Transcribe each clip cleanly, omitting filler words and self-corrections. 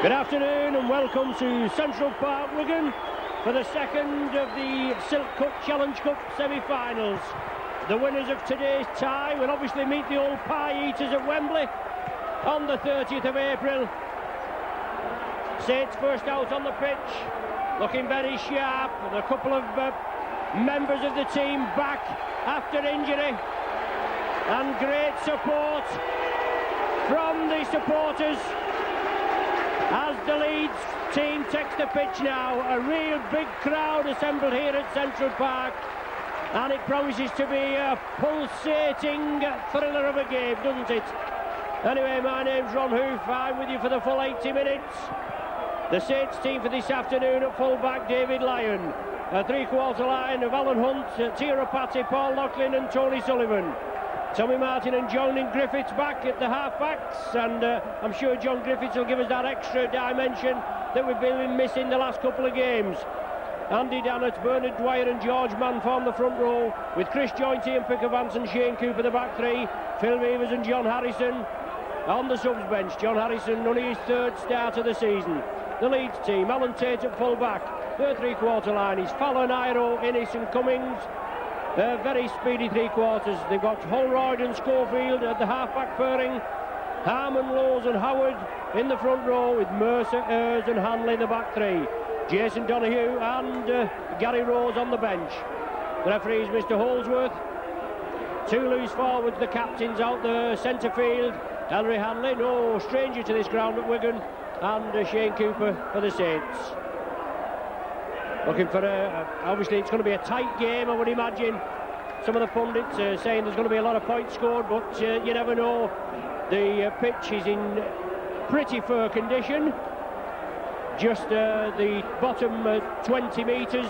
Good afternoon and welcome to Central Park, Wigan, for the second of the Silk Cup Challenge Cup semi-finals. The winners of today's tie will obviously meet the old pie eaters at Wembley on the 30th of April. Saints first out on the pitch, looking very sharp, with a couple of members of the team back after injury, and great support from the supporters as the Leeds team takes the pitch now. A real big crowd assembled here at Central Park, and it promises to be a pulsating thriller of a game, doesn't it? Anyway, my name's Ron Hoof. I'm with you for the full 80 minutes. The Saints team for this afternoon: at full-back, David Lyon. A three-quarter line of Alan Hunt, Tira Patty, Paul Loughlin and Tony Sullivan. Tommy Martin and John Griffiths back at the half-backs, and I'm sure John Griffiths will give us that extra dimension that we've been missing the last couple of games. Andy Dannett, Bernard Dwyer and George Mann form the front row, with Chris Jointy and Picker Vance and Shane Cooper the back three, Phil Weavers and John Harrison on the subs bench. John Harrison only his third start of the season. The Leeds team: Alan Tate at full-back. Their three-quarter line is Fallon, Iro, Innes and Cummings. Very speedy three-quarters. They've got Holroyd and Schofield at the half-back pairing. Harmon, Lowes and Howard in the front row, with Mercer, Ayres and Hanley the back three. Jason Donoghue and Gary Rose on the bench. The referee is Mr Holsworth. Two loose forwards, the captains out there. Centre field, Henry Hanley, no stranger to this ground at Wigan, and Shane Cooper for the Saints. Looking for obviously it's going to be a tight game, I would imagine. Some of the pundits are saying there's going to be a lot of points scored, but you never know. The pitch is in pretty fair condition. Just the bottom 20 metres,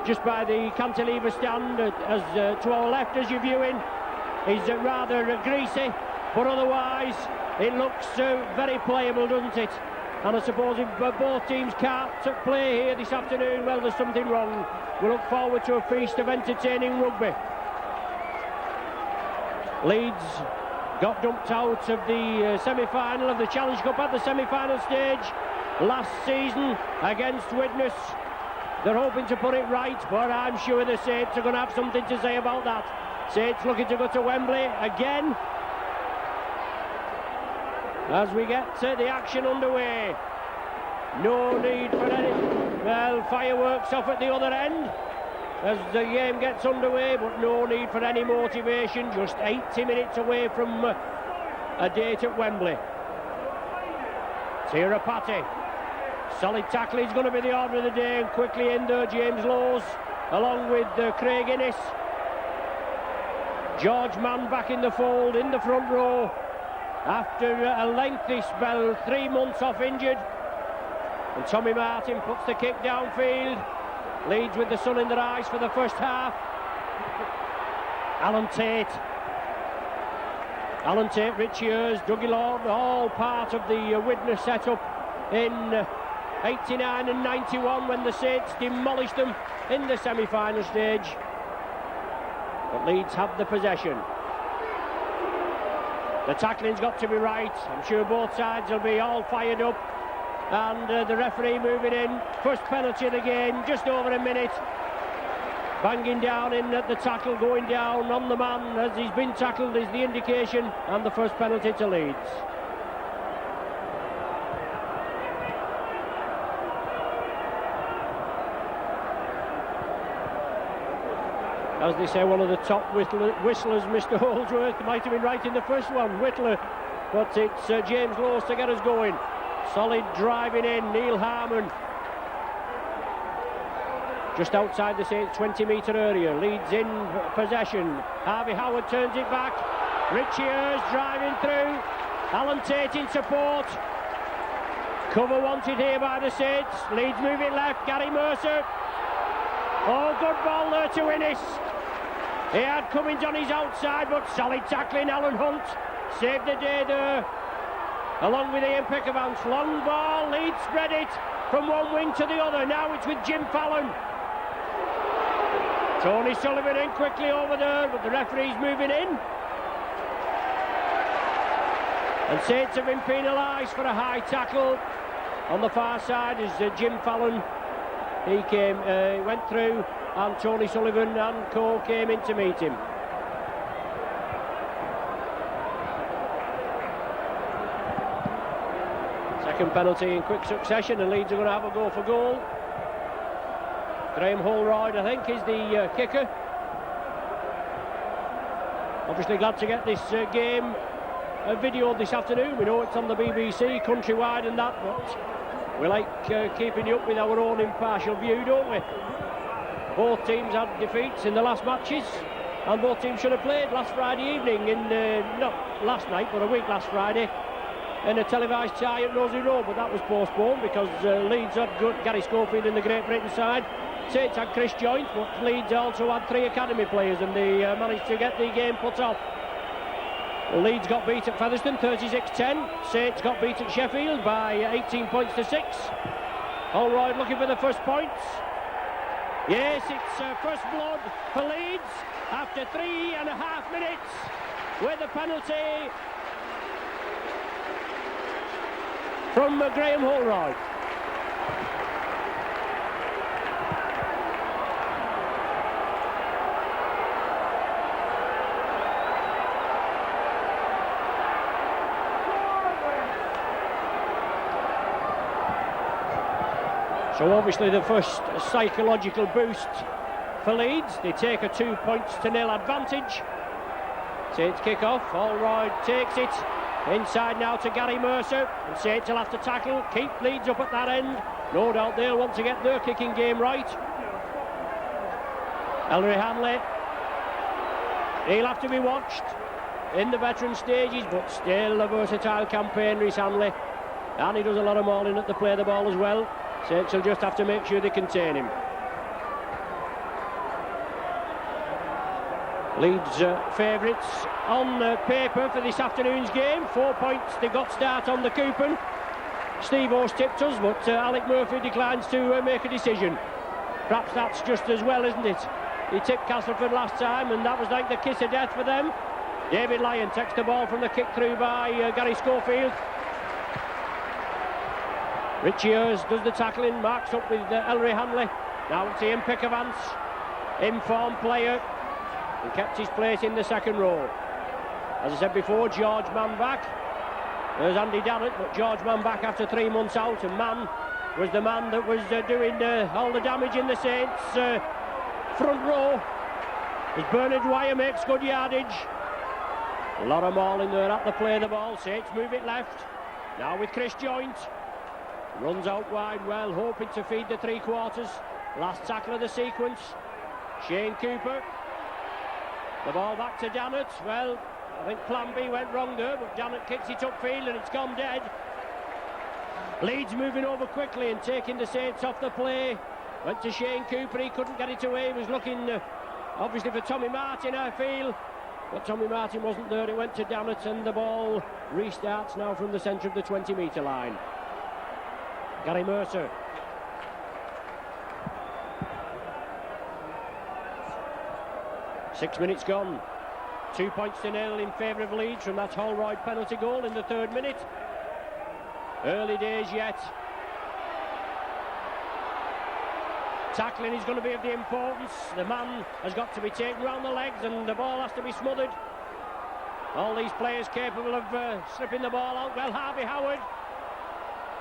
just by the cantilever stand, as to our left as you're viewing, is rather greasy, but otherwise it looks very playable, doesn't it? And I suppose if both teams can't play here this afternoon, well, there's something wrong. We look forward to a feast of entertaining rugby. Leeds got dumped out of the semi-final of the Challenge Cup at the semi-final stage last season against Widnes. They're hoping to put it right, but I'm sure the Saints are going to have something to say about that. Saints looking to go to Wembley again as we get the action underway. No need for any, well, fireworks off at the other end as the game gets underway, but no need for any motivation. Just 80 minutes away from a date at Wembley. Tira Patty, solid tackle is going to be the order of the day, and quickly in there James Lowes along with Craig Innes. George Mann back in the fold in the front row after a lengthy spell, 3 months off injured. And Tommy Martin puts the kick downfield. Leeds with the sun in their eyes for the first half. Alan Tate, Richie Ayres, Dougie Lord, all part of the Widnes setup in 89 and 91 when the Saints demolished them in the semi-final stage. But Leeds have the possession. The tackling's got to be right. I'm sure both sides will be all fired up. And the referee moving in. First penalty of the game, just over a minute. Banging down in at the tackle, going down on the man as he's been tackled is the indication. And the first penalty to Leeds. As they say, one of the top whistlers, Mr Holdsworth, might have been right in the first one, Whittler, but it's James Lowes to get us going. Solid driving in, Neil Harmon. Just outside the Saints 20-metre area, Leeds in possession. Harvey Howard turns it back. Richie Ayres driving through. Alan Tate in support. Cover wanted here by the Saints. Leeds moving left, Gary Mercer. Oh, good ball there to Innes. He had Cummings on his outside, but solid tackling. Alan Hunt saved the day there, along with Ian Picker Vance. Long ball, Leeds spread it from one wing to the other. Now it's with Jim Fallon. Tony Sullivan in quickly over there, but the referee's moving in. And Saints have been penalised for a high tackle. On the far side is Jim Fallon. He went through, and Tony Sullivan and co came in to meet him. Second penalty in quick succession, and Leeds are going to have a go for goal. Graham Holroyd, I think, is the kicker. Obviously glad to get this game videoed this afternoon. We know it's on the BBC, countrywide and that, but we like keeping you up with our own impartial view, don't we? Both teams had defeats in the last matches, and both teams should have played last Friday evening, not last night, but a week last Friday, in a televised tie at Rosy Road, but that was postponed because Leeds had good Gary Schofield in the Great Britain side. Saints had Chris Joynt, but Leeds also had 3 academy players, and they managed to get the game put off. Leeds got beat at Featherstone 36-10. Saints got beat at Sheffield by 18 points to 6. Holroyd looking for the first points. Yes, it's first blood for Leeds after 3.5 minutes with a penalty from Graham Holroyd. So obviously the first psychological boost for Leeds. They take a 2-0 advantage. Saints kick off, Holroyd takes it. Inside now to Gary Mercer, and Saints will have to tackle, keep Leeds up at that end. No doubt they'll want to get their kicking game right. Ellery Hanley, he'll have to be watched in the veteran stages, but still a versatile campaign, Rhys Hanley. And he does a lot of mauling at the play of the ball as well. Saints will just have to make sure they contain him. Leeds favourites on paper for this afternoon's game. 4 points, they got start on the coupon. Steve O's tipped us, but Alec Murphy declines to make a decision. Perhaps that's just as well, isn't it? He tipped Castleford last time, and that was like the kiss of death for them. David Lyon takes the ball from the kick through by Gary Schofield. Richie Ayres does the tackling, marks up with Ellery Hanley. Now it's Ian Pickavance, informed player, and kept his place in the second row. As I said before, George Mann back. There's Andy Dannett, but George Mann back after 3 months out, and Mann was the man that was doing all the damage in the Saints front row. As Bernard Dwyer makes good yardage. A lot of mauling there at the play of the ball. Saints move it left. Now with Chris Joynt. Runs out wide well, hoping to feed the 3/4. Last tackle of the sequence. Shane Cooper. The ball back to Dannett. Well, I think plan B went wrong there, but Dannett kicks it upfield and it's gone dead. Leeds moving over quickly and taking the Saints off the play. Went to Shane Cooper, he couldn't get it away. He was looking obviously for Tommy Martin, I feel. But Tommy Martin wasn't there, it went to Dannett, and the ball restarts now from the centre of the 20-metre line. Gary Mercer. Six minutes gone. 2-0 in favour of Leeds from that Holroyd penalty goal in the 3rd minute. Early days yet. Tackling is going to be of the importance. The man has got to be taken round the legs and the ball has to be smothered. All these players capable of stripping the ball out. Well, Harvey Howard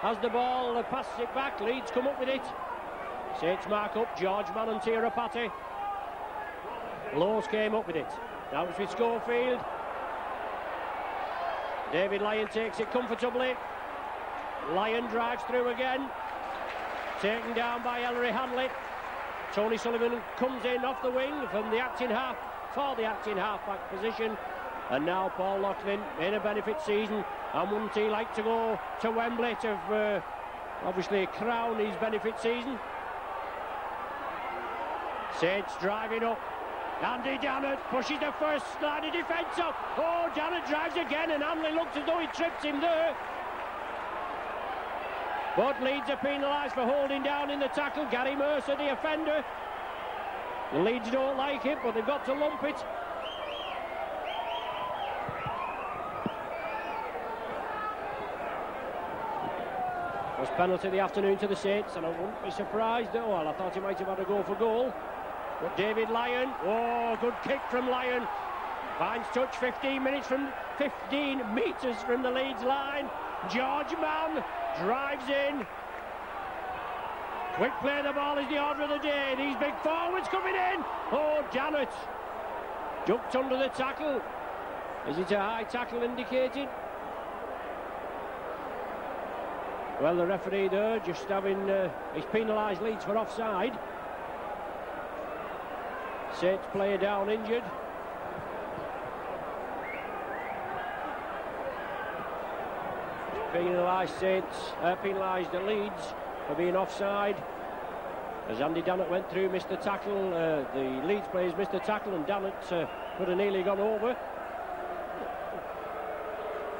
has the ball, passes it back. Leeds come up with it. Saints mark up. George Mann and Tirapati. Lowe's came up with it. Now it's with Schofield. David Lyon takes it comfortably. Lyon drives through again. Taken down by Ellery Hanley. Tony Sullivan comes in off the wing from the acting half, for the acting half-back position. And now Paul Loughlin in a benefit season. And wouldn't he like to go to Wembley to obviously crown his benefit season? Saints driving up. Andy Dannett pushes the first line of defence up. Oh, Dannett drives again and Hanley looks as though he tripped him there. But Leeds are penalised for holding down in the tackle. Gary Mercer, the offender. The Leeds don't like it, but they've got to lump it. First penalty of the afternoon to the Saints, and I wouldn't be surprised. Oh, well, I thought he might have had a go for goal. But David Lyon, oh, good kick from Lyon. Finds touch 15 metres from the Leeds line. George Mann drives in. Quick play of the ball is the order of the day. These big forwards coming in. Oh, Dannett ducked under the tackle. Is it a high tackle indicated? Well, the referee there just having he's penalised Leeds for offside. Saints player down injured. Penalised Leeds for being offside. As Andy Dannett went through, missed the tackle. The Leeds players missed the tackle, and Dannett could have nearly gone over.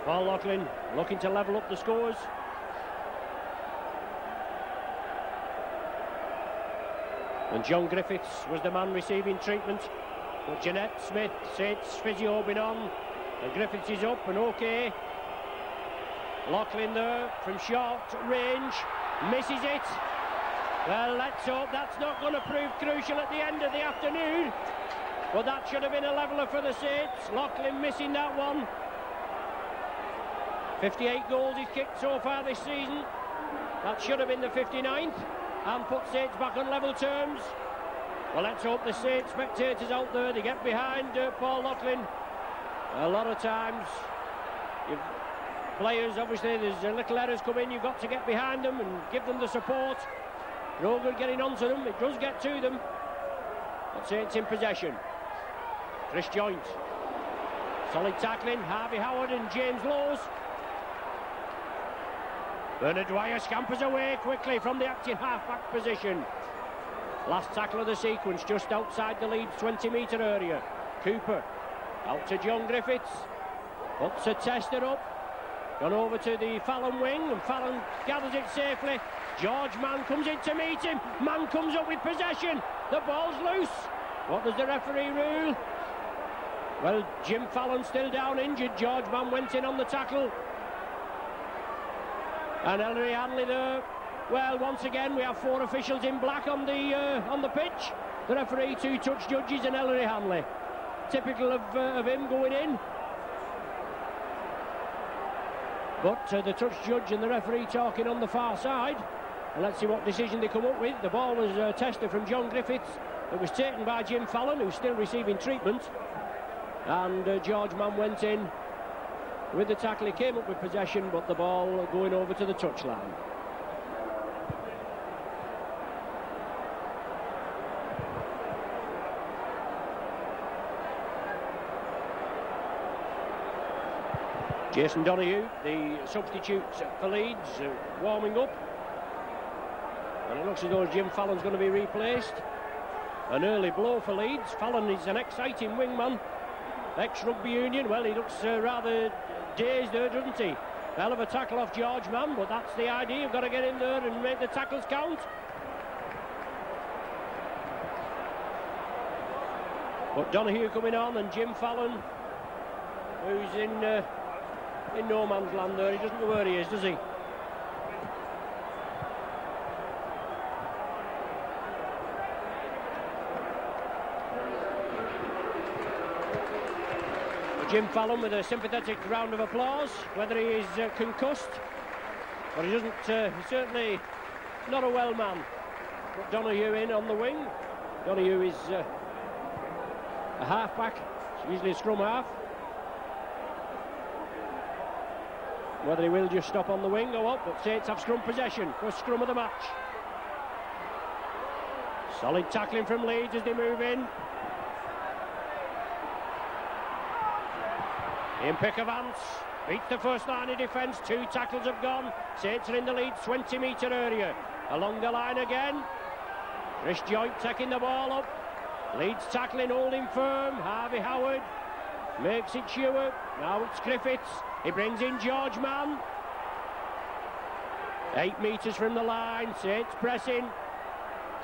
Paul Loughlin looking to level up the scores. And John Griffiths was the man receiving treatment. But Jeanette Smith, Saints physio, been on. And Griffiths is up and okay. Loughlin there from short range. Misses it. Well, let's hope that's not going to prove crucial at the end of the afternoon. But that should have been a leveller for the Saints. Loughlin missing that one. 58 goals he's kicked so far this season. That should have been the 59th. And put Saints back on level terms. Well, let's hope the Saints spectators out there, they get behind Paul Loughlin. A lot of times, players, obviously, there's little errors come in, you've got to get behind them and give them the support. No good getting onto them, it does get to them. But Saints in possession. Chris Joint. Solid tackling, Harvey Howard and James Lowes. Bernard Dwyer scampers away quickly from the acting half-back position. Last tackle of the sequence, just outside the Leeds 20-metre area. Cooper out to John Griffiths. Puts a tester up. Gone over to the Fallon wing, and Fallon gathers it safely. George Mann comes in to meet him. Mann comes up with possession. The ball's loose. What does the referee rule? Well, Jim Fallon still down injured. George Mann went in on the tackle. And Ellery Hanley there. Well, once again, we have 4 officials in black on the pitch. The referee, 2 touch judges, and Ellery Hanley. Typical of him going in. But the touch judge and the referee talking on the far side. And let's see what decision they come up with. The ball was tested from John Griffiths. It was taken by Jim Fallon, who's still receiving treatment. And George Mann went in with the tackle. He came up with possession, but the ball going over to the touchline. Jason Donoghue, the substitute for Leeds, warming up. And it looks as though Jim Fallon's going to be replaced. An early blow for Leeds. Fallon is an exciting wingman. Ex-rugby union. Well, he looks rather dazed there, doesn't he? Hell of a tackle off George Mann, but that's the idea. You've got to get in there and make the tackles count. But Donoghue coming on, and Jim Fallon, who's in no man's land there. He doesn't know where he is, does he? Jim Fallon with a sympathetic round of applause. Whether he is concussed, but he doesn't. He's certainly not a well man. Put Donoghue in on the wing. Donoghue is a half-back, usually a scrum half. Whether he will just stop on the wing or what, but Saints have scrum possession. First scrum of the match. Solid tackling from Leeds as they move in. In pick of Ants, beats the first line of defence. 2 tackles have gone. Saints are in the Leeds 20-metre area. Along the line again. Chris Joint taking the ball up. Leeds tackling, holding firm. Harvey Howard makes it Stewart. Now it's Griffiths. He brings in George Mann. 8 metres from the line. Saints pressing.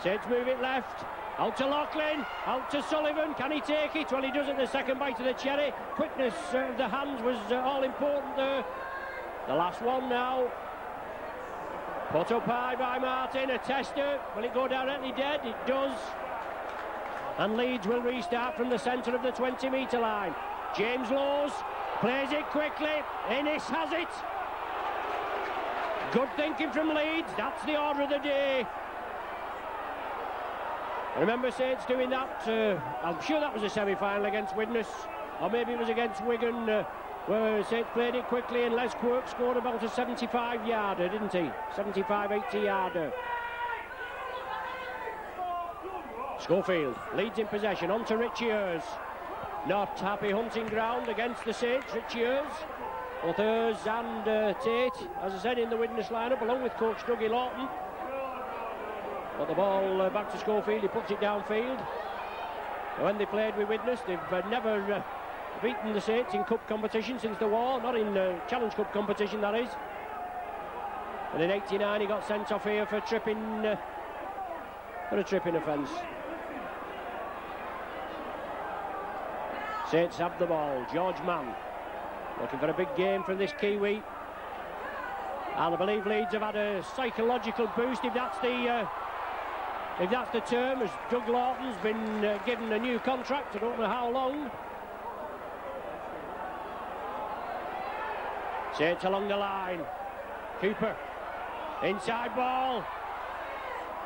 Saints move it left. Out to Loughlin, out to Sullivan. Can he take it? Well, he does it the second bite of the cherry. Quickness of the hands was all important there. The last one now. Put up high by Martin, a tester. Will it go directly dead? It does. And Leeds will restart from the centre of the 20-metre line. James Lowes plays it quickly. Innes has it. Good thinking from Leeds. That's the order of the day. I remember Saints doing that. I'm sure that was a semi-final against Widnes, or maybe it was against Wigan, where Saints played it quickly and Les Quirk scored about a 75-yarder, didn't he? 75-80-yarder. Schofield leads in possession, on to Richie Ears. Not happy hunting ground against the Saints, Richie Ears. Both Ears and Tate, as I said, in the Widnes lineup, along with coach Dougie Lawton. Got the ball back to Schofield, he puts it downfield. When they played with Widnes, they've never beaten the Saints in cup competition since the war, not in Challenge Cup competition, that is. And in '89 he got sent off here for a tripping offence. Saints have the ball. George Mann looking for a big game from this Kiwi, and I believe Leeds have had a psychological boost, if that's the term, as Doug Lawton's been given a new contract. I don't know how long. Saints along the line. Cooper inside ball.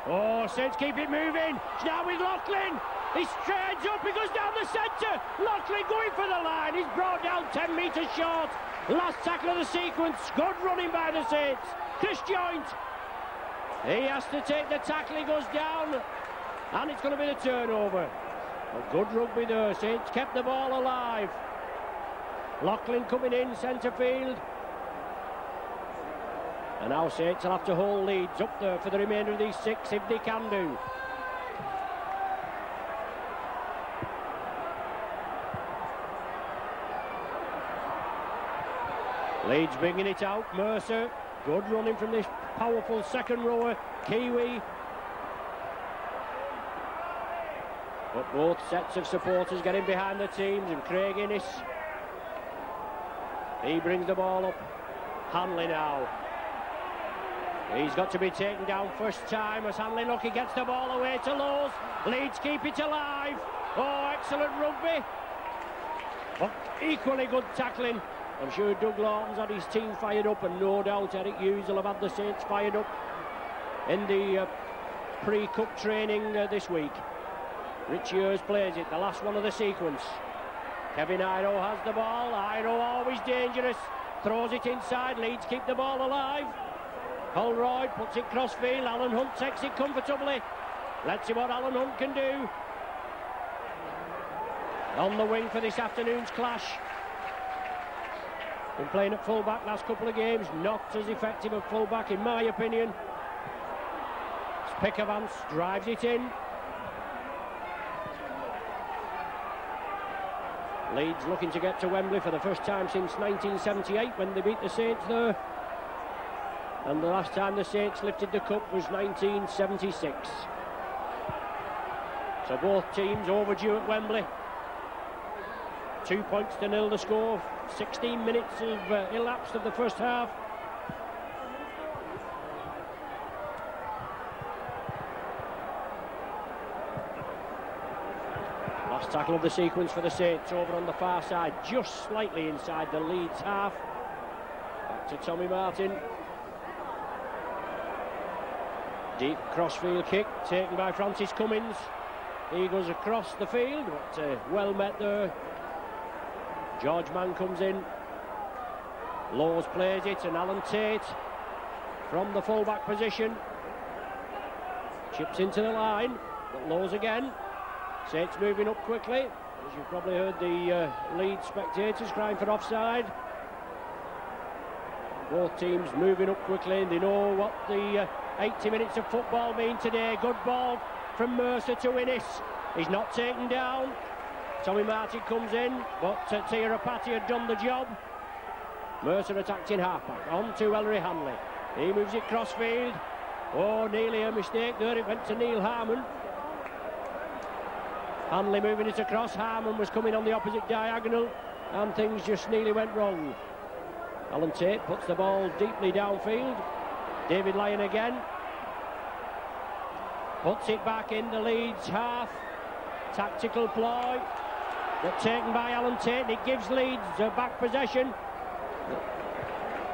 Oh, Saints keep it moving. It's now with Loughlin. He strides up, he goes down the centre. Loughlin going for the line. He's brought down 10 metres short. Last tackle of the sequence. Good running by the Saints. Chris Joint. He has to take the tackle. He goes down, and it's going to be the turnover. A good rugby there. Saints kept the ball alive. Loughlin coming in centre field. And now Saints will have to hold Leeds up there for the remainder of these 6 if they can do. Leeds bringing it out. Mercer, good running from this powerful second rower, Kiwi. But both sets of supporters getting behind the teams, and Craig Innes, he brings the ball up. Hanley now. He's got to be taken down first time as Hanley, look, he gets the ball away to Lowes. Leeds keep it alive. Oh, excellent rugby. But equally good tackling. I'm sure Doug Lawton's had his team fired up, and no doubt Eric Hughes will have had the Saints fired up in the pre-cup training this week. Rich Ears plays it, the last one of the sequence. Kevin Iro has the ball. Iro always dangerous. Throws it inside. Leeds keep the ball alive. Holroyd puts it crossfield. Alan Hunt takes it comfortably. Let's see what Alan Hunt can do. On the wing for this afternoon's clash. Been playing at full-back last couple of games. Not as effective at full-back in my opinion. Pickavance drives it in. Leeds looking to get to Wembley for the first time since 1978 when they beat the Saints there. And the last time the Saints lifted the cup was 1976. So both teams overdue at Wembley. 2 points to nil the score. 16 minutes have elapsed of the first half. Last tackle of the sequence for the Saints over on the far side, just slightly inside the Leeds half. Back to Tommy Martin. Deep crossfield kick taken by Francis Cummins. He goes across the field, but well met there. George Mann comes in. Lowes plays it, and Alan Tate from the full-back position chips into the line, but Lowes again. Saints moving up quickly, as you've probably heard the Leeds spectators crying for offside. Both teams moving up quickly, and they know what the 80 minutes of football mean today. Good ball from Mercer to Innes. He's not taken down. Tommy Martin comes in, but Tiarapati had done the job. Mercer attacked in half-back. On to Ellery Hanley. He moves it crossfield. Oh, nearly a mistake there. It went to Neil Harmon. Hanley moving it across. Harmon was coming on the opposite diagonal, and things just nearly went wrong. Alan Tate puts the ball deeply downfield. David Lyon again. Puts it back in the Leeds half. Tactical ploy. But taken by Alan Tate. It gives Leeds back possession.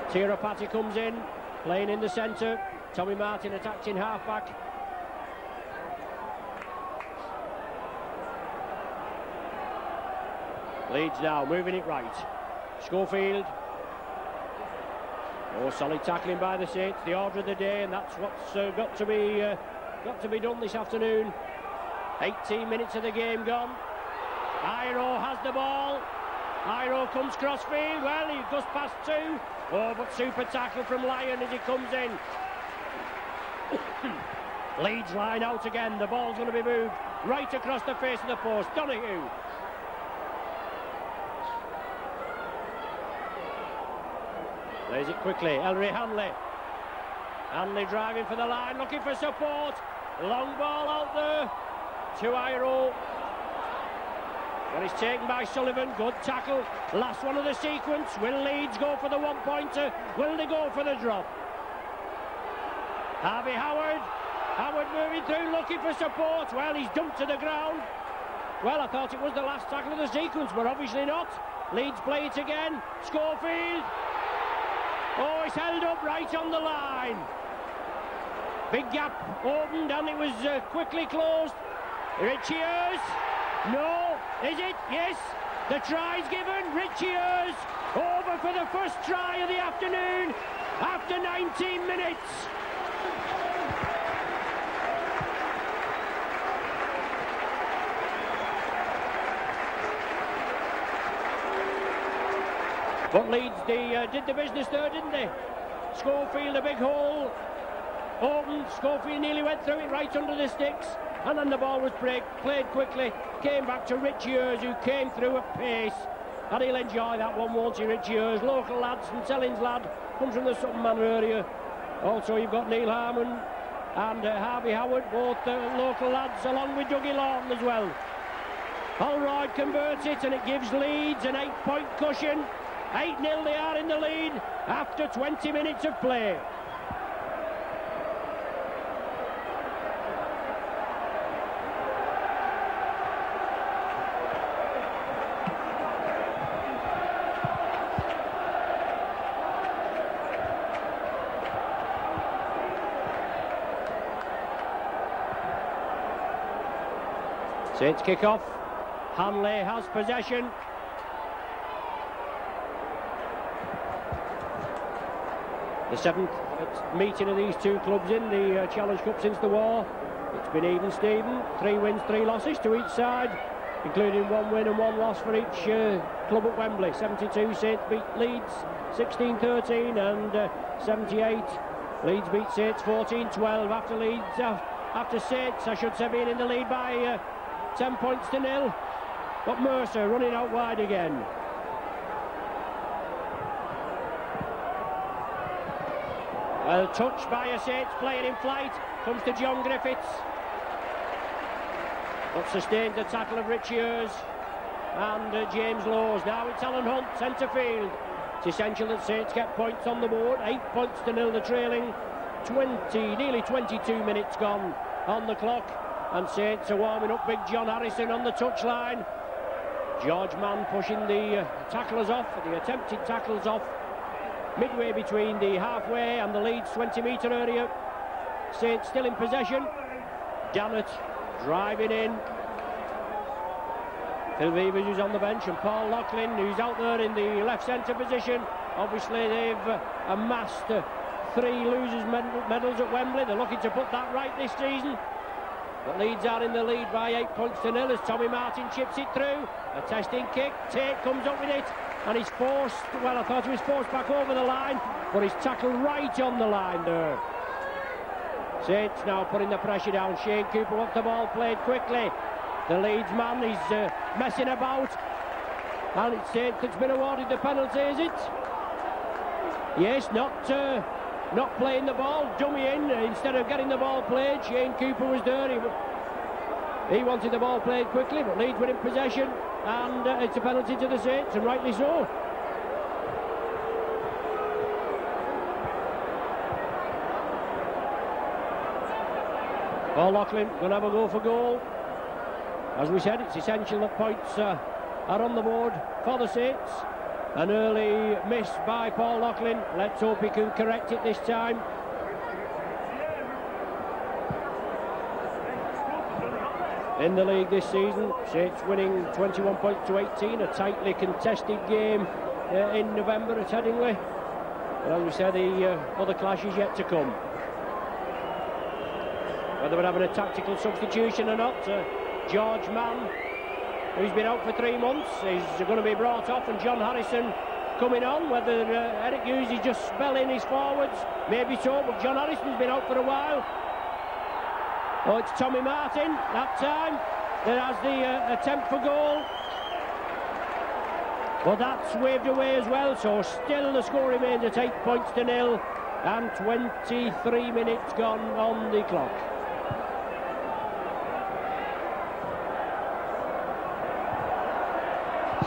Tirapati comes in, playing in the centre. Tommy Martin attacked in half-back. Leeds now moving it right. Schofield. Oh, solid tackling by the Saints. The order of the day, and that's what's got to be done this afternoon. 18 minutes of the game gone. Iro has the ball. Iro comes crossfield. Well, he goes past two. Oh, but super tackle from Lyon as he comes in. Leeds line out again. The ball's going to be moved right across the face of the post. Donahue. Plays it quickly. Ellery Hanley. Hanley driving for the line, looking for support. Long ball out there to Iro. Well, it's taken by Sullivan. Good tackle. Last one of the sequence. Will Leeds go for the one-pointer? Will they go for the drop? Harvey Howard. Howard moving through, looking for support. Well, he's dumped to the ground. Well, I thought it was the last tackle of the sequence, but obviously not. Leeds play it again. Schofield. Oh, it's held up right on the line. Big gap opened and it was quickly closed. Richie Ears. No. Is it? Yes. The try's given. Richie Ears over for the first try of the afternoon after 19 minutes. But Leeds did the business there, didn't they? Schofield, a big hole. Opened. Schofield nearly went through it right under the sticks. And then the ball was played quickly. Came back to Richie Ears, who came through at pace. And he'll enjoy that one, won't he, Richie Ears? Local lad, St Helens lad. Comes from the Sutton Manor area. Also, you've got Neil Harmon and Harvey Howard, both local lads, along with Dougie Lawton as well. Holroyd converts it, and it gives Leeds an 8-point cushion. 8-0 they are in the lead after 20 minutes of play. Saints kick off. Hanley has possession. The 7th meeting of these two clubs in the Challenge Cup since the war. It's been even, Stephen. 3 wins, 3 losses to each side, including 1 win and 1 loss for each club at Wembley. 72 Saints beat Leeds 16-13, and 78 Leeds beat Saints 14-12 after Saints, I should say, being in the lead by 10 points to 0. But Mercer running out wide again. Well, touched by a Saints player in flight. Comes to John Griffiths. But sustains the tackle of Richie Ears and James Lawes. Now it's Alan Hunt, centre field. It's essential that Saints get points on the board. 8 points to 0, the trailing. Nearly 22 minutes gone on the clock. And Saints are warming up Big John Harrison on the touchline. George Mann pushing the tacklers off, the attempted tackles off, midway between the halfway and the Leeds 20-metre area. Saints still in possession. Dannett driving in. Phil Beavers, who's on the bench, and Paul Loughlin, who's out there in the left centre position. Obviously they've amassed 3 losers' medals at Wembley. They're looking to put that right this season. But Leeds are in the lead by 8 points to 0 as Tommy Martin chips it through. A testing kick. Tate comes up with it, and he's forced. Well, I thought he was forced back over the line, but he's tackled right on the line there. Saints now putting the pressure down. Shane Cooper wants the ball played quickly. The Leeds man is messing about, and it's Saints that's been awarded the penalty, is it? Yes, not playing the ball, dummy in instead of getting the ball played. Shane Cooper was there. He wanted the ball played quickly, but Leeds were in possession, and it's a penalty to the Saints, and rightly so. Paul Loughlin going to have a go for goal. As we said, it's essential that points are on the board for the Saints. An early miss by Paul Loughlin. Let's hope he can correct it this time. In the league this season, Saints winning 21 points to 18, a tightly contested game in November at Headingley. But as we said, the other clash is yet to come. Whether we're having a tactical substitution or not, George Mann, who's been out for 3 months, is going to be brought off, and John Harrison coming on. Whether Eric Hughes is just spelling his forwards, maybe so, but John Harrison's been out for a while. Oh, it's Tommy Martin that time that has the attempt for goal. But that's waved away as well, so still the score remains at 8 points to 0 and 23 minutes gone on the clock.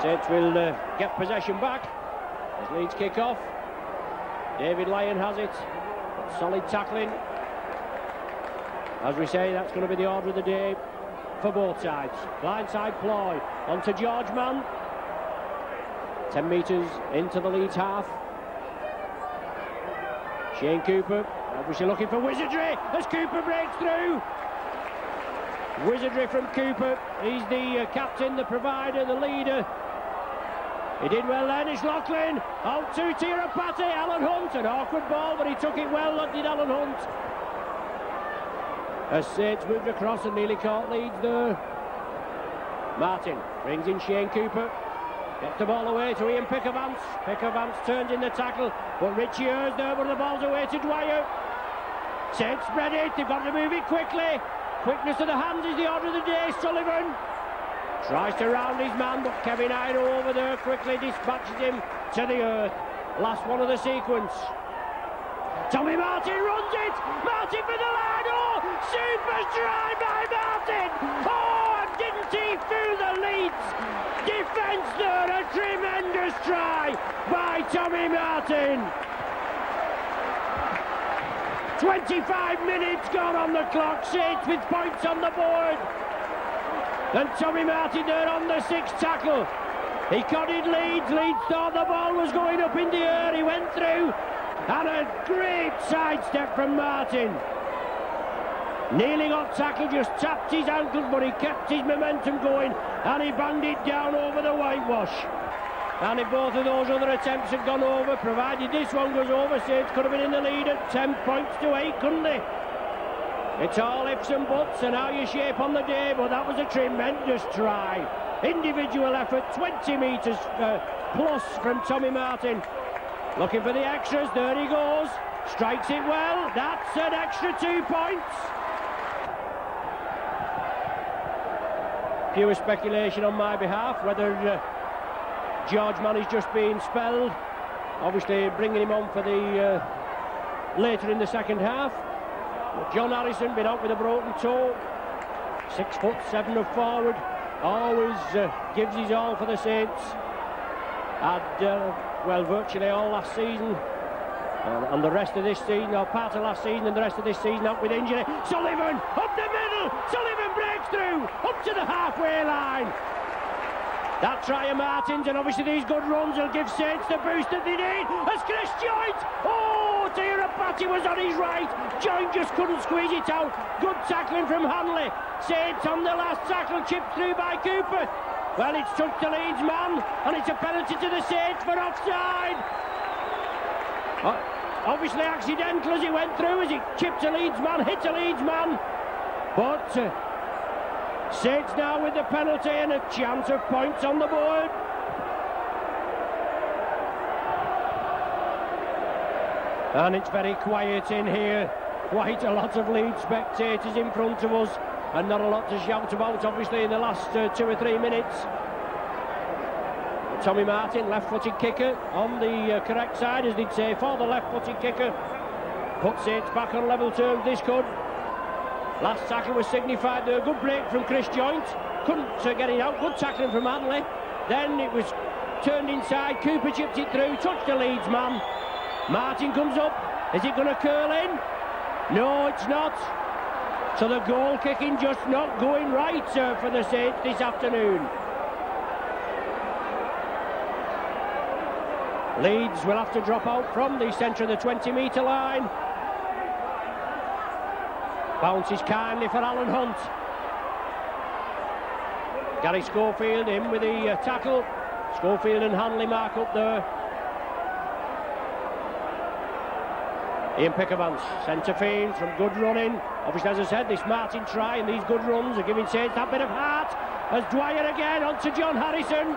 Saints will get possession back as Leeds kick off. David Lyon has it. Solid tackling. As we say, that's going to be the order of the day for both sides. Blindside ploy onto George Mann. 10 metres into the Leeds half. Shane Cooper obviously looking for wizardry as Cooper breaks through. Wizardry from Cooper. He's the captain, the provider, the leader. He did well then. It's Loughlin out to Tirapati. Alan Hunt, an awkward ball, but he took it well. That did Alan Hunt. As Saints moved across and nearly caught Leeds there. Martin brings in Shane Cooper. Gets the ball away to Ian Pickervance. Pickervance turns in the tackle, but Richie Ear's there, but the ball's away to Dwyer. Saints spread it. They've got to move it quickly. Quickness of the hands is the order of the day. Sullivan tries to round his man, but Kevin Iro over there quickly dispatches him to the earth. Last one of the sequence. Tommy Martin runs it. Martin for the line. Oh, super try by Martin. Oh, and didn't he fool the Leeds defence there? A tremendous try by Tommy Martin. 25 minutes gone on the clock. Saints with points on the board. And Tommy Martin there on the 6th tackle. He codded Leeds. Leeds thought the ball was going up in the air. He went through. And a great sidestep from Martin. Nearly got tackled, just tapped his ankle, but he kept his momentum going and he banged it down over the whitewash. And if both of those other attempts had gone over, provided this one goes over, Saints could have been in the lead at 10 points to 8, couldn't they? It's all ifs and buts and how you shape on the day, but that was a tremendous try. Individual effort, 20 metres plus from Tommy Martin. Looking for the extras, there he goes. Strikes it well, that's an extra 2 points. Pure speculation on my behalf, whether George Mann is just being spelled. Obviously bringing him on for the later in the second half. John Harrison been out with a broken toe. 6'7" of forward. Always gives his all for the Saints. Had well, virtually all last season and the rest of this season, or part of last season and the rest of this season out with injury. Sullivan up the middle. Sullivan breaks through up to the halfway line. That try of Martin's, and obviously these good runs will give Saints the boost that they need. As Chris Joint, oh, Tirapati was on his right. Joint just couldn't squeeze it out. Good tackling from Hanley. Saints on the last tackle, chipped through by Cooper. Well, it's touched the Leeds man, and it's a penalty to the Saints for offside. Obviously accidental as he went through, as he chipped a Leeds man, hit a Leeds man. But Saints now with the penalty and a chance of points on the board. And it's very quiet in here. Quite a lot of Leeds spectators in front of us, and not a lot to shout about, obviously, in the last 2 or 3 minutes. Tommy Martin, left-footed kicker, on the correct side, as they'd say, for the left-footed kicker. Put Saints back on level terms, this could. Last tackle was signified there. Good break from Chris Joint. Couldn't get it out. Good tackling from Hanley. Then it was turned inside. Cooper chipped it through. Touched the Leeds man. Martin comes up. Is it going to curl in? No, it's not. So the goal kicking just not going right for the Saints this afternoon. Leeds will have to drop out from the centre of the 20-metre line. Bounces kindly for Alan Hunt. Gary Schofield in with the tackle. Schofield and Hanley mark up there. Ian Pickavance, centre field from good running. Obviously, as I said, this Martin try and these good runs are giving Saints that bit of heart. As Dwyer again onto John Harrison.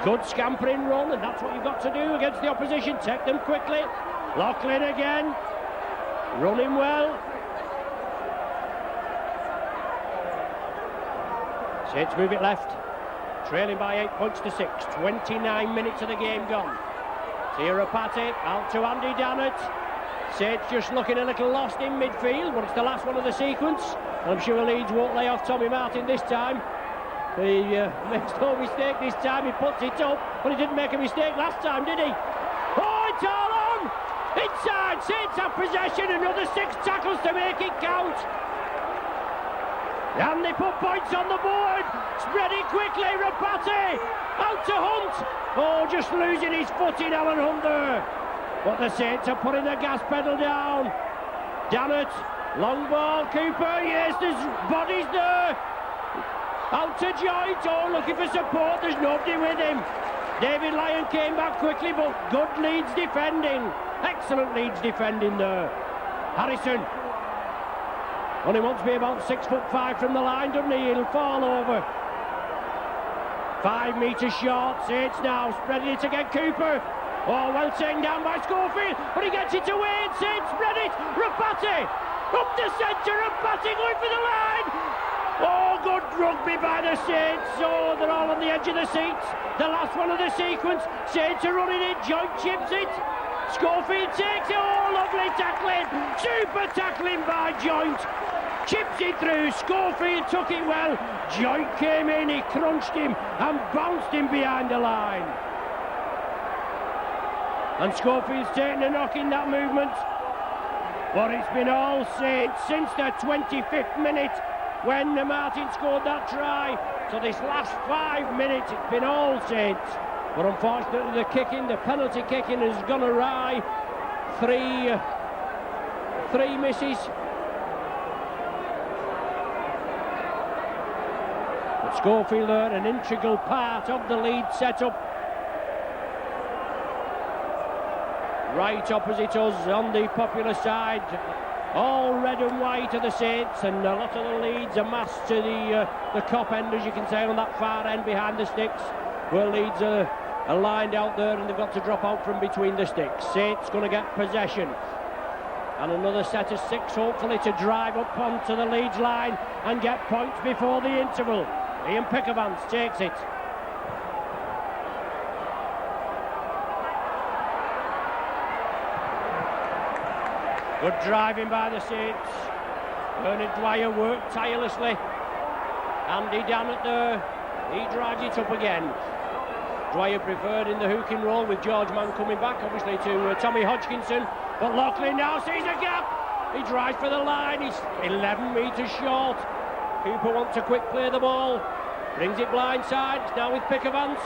Good scampering run, and that's what you've got to do against the opposition. Take them quickly. Loughlin again, running well. Saints move it left, trailing by 8 points to 6. 29 minutes of the game gone. Tirapati out to Andy Dannett. Saints just looking a little lost in midfield, but it's the last one of the sequence. I'm sure Leeds won't lay off Tommy Martin this time. He makes no mistake this time. He puts it up, but he didn't make a mistake last time, did he? Oh, it's all on! Inside, Saints have possession. Another 6 tackles to make it count. And they put points on the board. Spread it quickly, Rapati. Out to Hunt. Oh, just losing his footing, Alan Hunt there. But the Saints are putting the gas pedal down. Dannett, long ball, Cooper. Yes, there's bodies there. Out to Joyce. Oh, looking for support. There's nobody with him. David Lyon came back quickly, but good Leeds defending. Excellent Leeds defending there. Harrison. Only wants to be about 6'5" from the line, doesn't he? He'll fall over. 5 metres short. Saints now spreading it again. Cooper. Oh, well taken down by Schofield, but he gets it away. And Saints spread it. Rapati up the centre. Rapati going for the line. Oh, good rugby by the Saints. Oh, they're all on the edge of the seats. The last one of the sequence. Saints are running it. Joint chips it. Schofield takes it. Oh, lovely tackling. Super tackling by Joint. Chips it through. Schofield took it well. Joint came in. He crunched him and bounced him behind the line. And Schofield's taken a knock in that movement. But it's been all Saints since the 25th minute when Martin scored that try. So this last 5 minutes, it's been all Saints. But unfortunately, the kicking, the penalty kicking has gone awry. Three misses. But Schofield there, an integral part of the lead setup. Right opposite us on the popular side. All red and white are the Saints, and a lot of the Leeds amassed to the cop end, as you can say, on that far end behind the sticks, where Leeds are lined out there, and they've got to drop out from between the sticks. Saints going to get possession, and another set of 6 hopefully to drive up onto the Leeds line and get points before the interval. Ian Pickavance takes it. Good driving by the Saints. Bernard Dwyer worked tirelessly. Andy Dannett there. He drives it up again. Dwyer preferred in the hooking role, with George Mann coming back obviously to Tommy Hodgkinson. But Loughlin now sees a gap. He drives for the line. He's 11 metres short. Cooper wants to quick play the ball. Brings it blindside. It's now with Pickavance.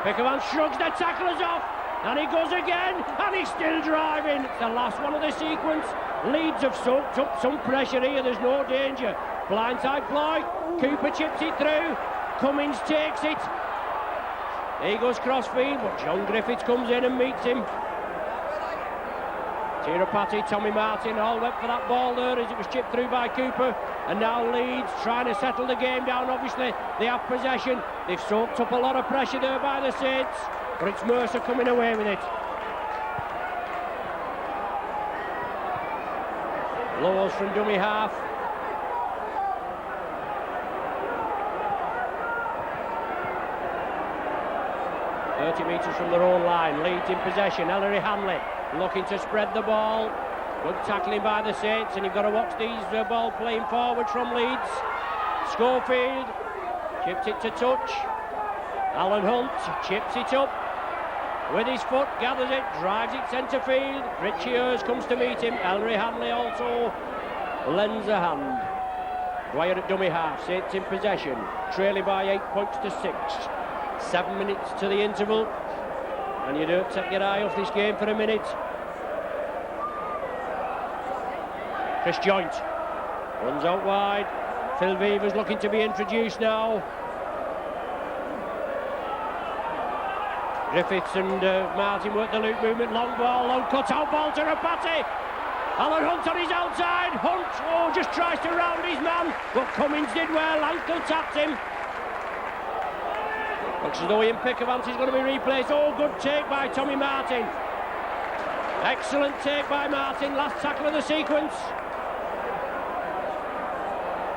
Pickavance shrugs the tacklers off. And he goes again, and he's still driving. It's the last one of the sequence. Leeds have soaked up some pressure here. There's no danger. Blindside Floyd. Cooper chips it through. Cummins takes it. He goes crossfield, but John Griffiths comes in and meets him. Tirapati, Tommy Martin all went for that ball there as it was chipped through by Cooper. And now Leeds trying to settle the game down. Obviously, they have possession. They've soaked up a lot of pressure there by the Saints. But it's Mercer coming away with it. Lowes from dummy half. .30 metres from their own line. Leeds in possession. Ellery Hanley looking to spread the ball. Good tackling by the Saints, and you've got to watch these ball playing forward from Leeds. Schofield chipped it to touch. Alan Hunt chips it up with his foot, gathers it, drives it centre field. Richie Ayres comes to meet him. Ellery Hanley also lends a hand. Dwyer at dummy half, Saints in possession, trailing by 8 points to 6. 7 minutes to the interval, and you don't take your eye off this game for a minute. Chris Joint runs out wide. Phil Weaver's looking to be introduced now. Griffiths and Martin work the loop movement, long ball, long cut out ball to Rapati. Alan Hunt on his outside. Hunt, just tries to round his man, but Cummins did well, ankle tapped him. Looks as though Ian Pickavant is going to be replaced. Good take by Tommy Martin. Excellent take by Martin, last tackle of the sequence.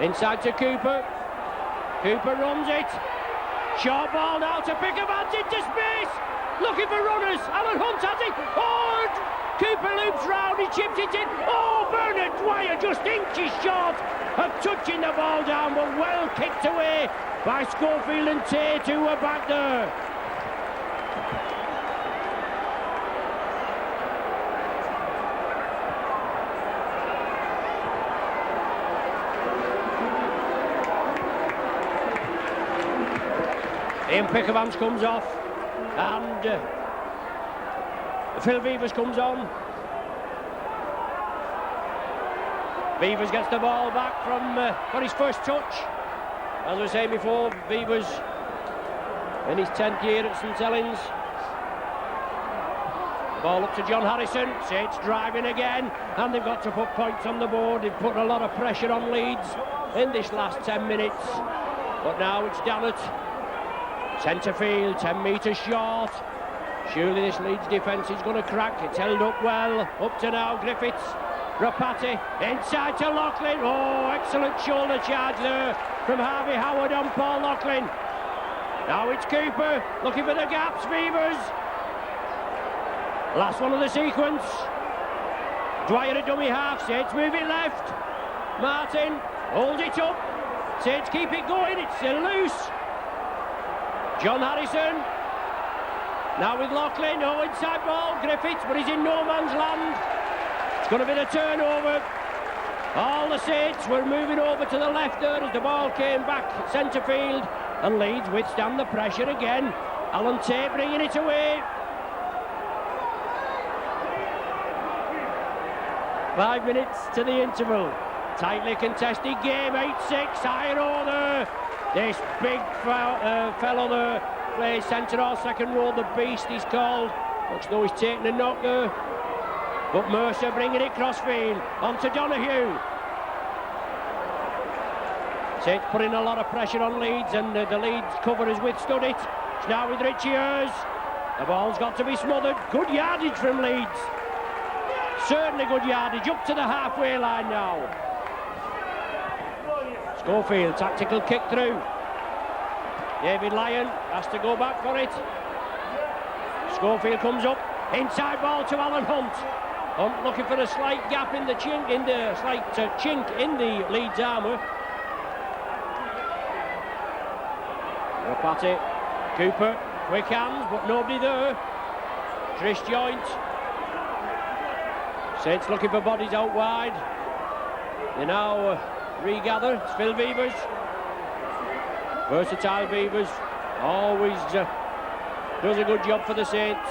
Inside to Cooper. Cooper runs it. Short ball now to Pickavant into space. Looking for runners. Alan Hunt has it. Cooper loops round, he chipped it in. Bernard Dwyer just inches short of touching the ball down, but well kicked away by Schofield and Tate, who were back there. Ian Pickavant comes off, and Phil Weavers comes on. Weavers gets the ball back for his first touch. As I was saying before, Weavers in his 10th year at St Helens. Ball up to John Harrison. Saints driving again, and they've got to put points on the board. They've put a lot of pressure on Leeds in this last 10 minutes. But now it's Dannett. Centre field, 10 metres short. Surely this Leeds defence is going to crack. It's held up well. Up to now, Griffiths. Rapati inside to Loughlin. Excellent shoulder charge there from Harvey Howard on Paul Loughlin. Now it's Cooper looking for the gaps. Weavers. Last one of the sequence. Dwyer a dummy half. Saints move it left. Martin holds it up. Saints keep it going. It's still loose. John Harrison. Now with Loughlin. Inside ball. Griffiths, but he's in no man's land. It's going to be the turnover. All the Saints were moving over to the left there as the ball came back centre field, and Leeds withstand the pressure again. Alan Tate bringing it away. 5 minutes to the interval. Tightly contested game, 8-6. Iro there. This big fellow there plays centre or second row. The Beast he's called. Looks as though he's taking a knock there. But Mercer bringing it crossfield onto Donahue. Saints putting a lot of pressure on Leeds, and the Leeds cover has withstood it. It's now with Richie Ayres. The ball's got to be smothered. Good yardage from Leeds. Certainly good yardage, up to the halfway line now. Schofield, tactical kick through. David Lyon has to go back for it. Schofield comes up. Inside ball to Alan Hunt. Hunt looking for a slight gap in the chink in the Leeds armour. Rapati, Cooper, quick hands, but nobody there. Chris Joint. Saints looking for bodies out wide. They now regather. It's Phil Weavers. Versatile Weavers. Always does a good job for the Saints.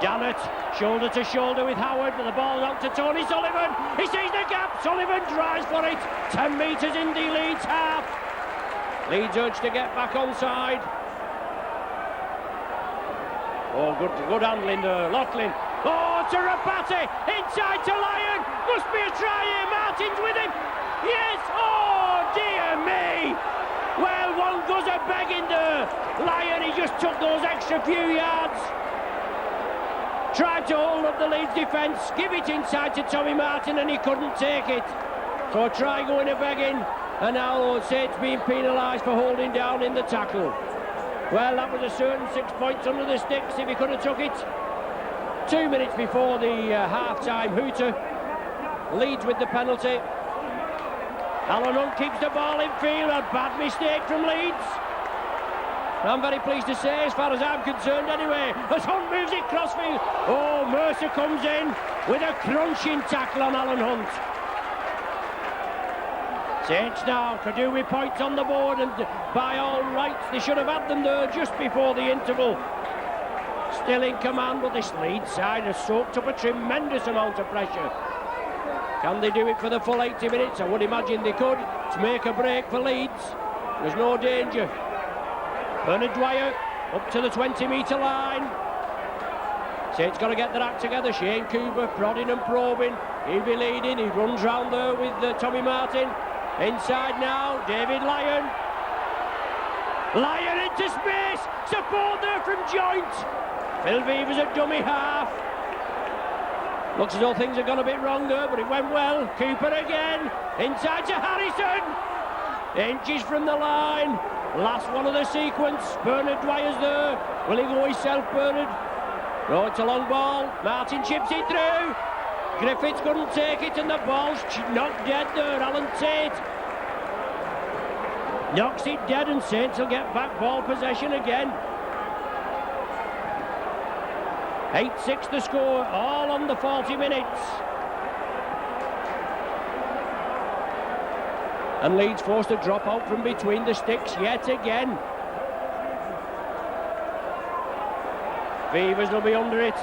Dannett, shoulder to shoulder with Howard, but the ball out to Tony Sullivan. He sees the gap. Sullivan drives for it. 10 metres in the Leeds half. Leeds urge to get back onside. Good handling there. Loughlin. To Rapati. Inside to Lyon. Must be a try here. Martin's with him. Yes. Dear me. Well, one goes a begging there. Lyon, he just took those extra few yards. Tried to hold up the Leeds defence, give it inside to Tommy Martin, and he couldn't take it. So try going a begging, and now Saints being penalised for holding down in the tackle. Well, that was a certain 6 points under the sticks if he could have took it. 2 minutes before the half-time hooter. Leeds with the penalty. Alan Hunt keeps the ball in field. A bad mistake from Leeds. I'm very pleased to say, as far as I'm concerned anyway, as Hunt moves it crossfield. Mercer comes in with a crunching tackle on Alan Hunt. Saints now could do with points on the board, and by all rights they should have had them there just before the interval. Still in command, but this Leeds side has soaked up a tremendous amount of pressure. Can they do it for the full 80 minutes? I would imagine they could. To make a break for Leeds. There's no danger. Bernard Dwyer up to the 20-metre line. Saints got to get their act together. Shane Cooper prodding and probing. He'll be leading. He runs round there with Tommy Martin. Inside now, David Lyon. Lyon into space. Support there from Joint. Phil Vevers at dummy half. Looks as though things have gone a bit wrong there, but it went well. Cooper again. Inside to Harrison. Inches from the line. Last one of the sequence. Bernard Dwyer's there. Will he go himself, Bernard? No, it's a long ball. Martin chips it through. Griffiths couldn't take it, and the ball's knocked dead there. Alan Tate knocks it dead, and Saints will get back ball possession again. 8-6 the score, all on the 40 minutes. And Leeds forced to drop out from between the sticks yet again. Vevers will be under it.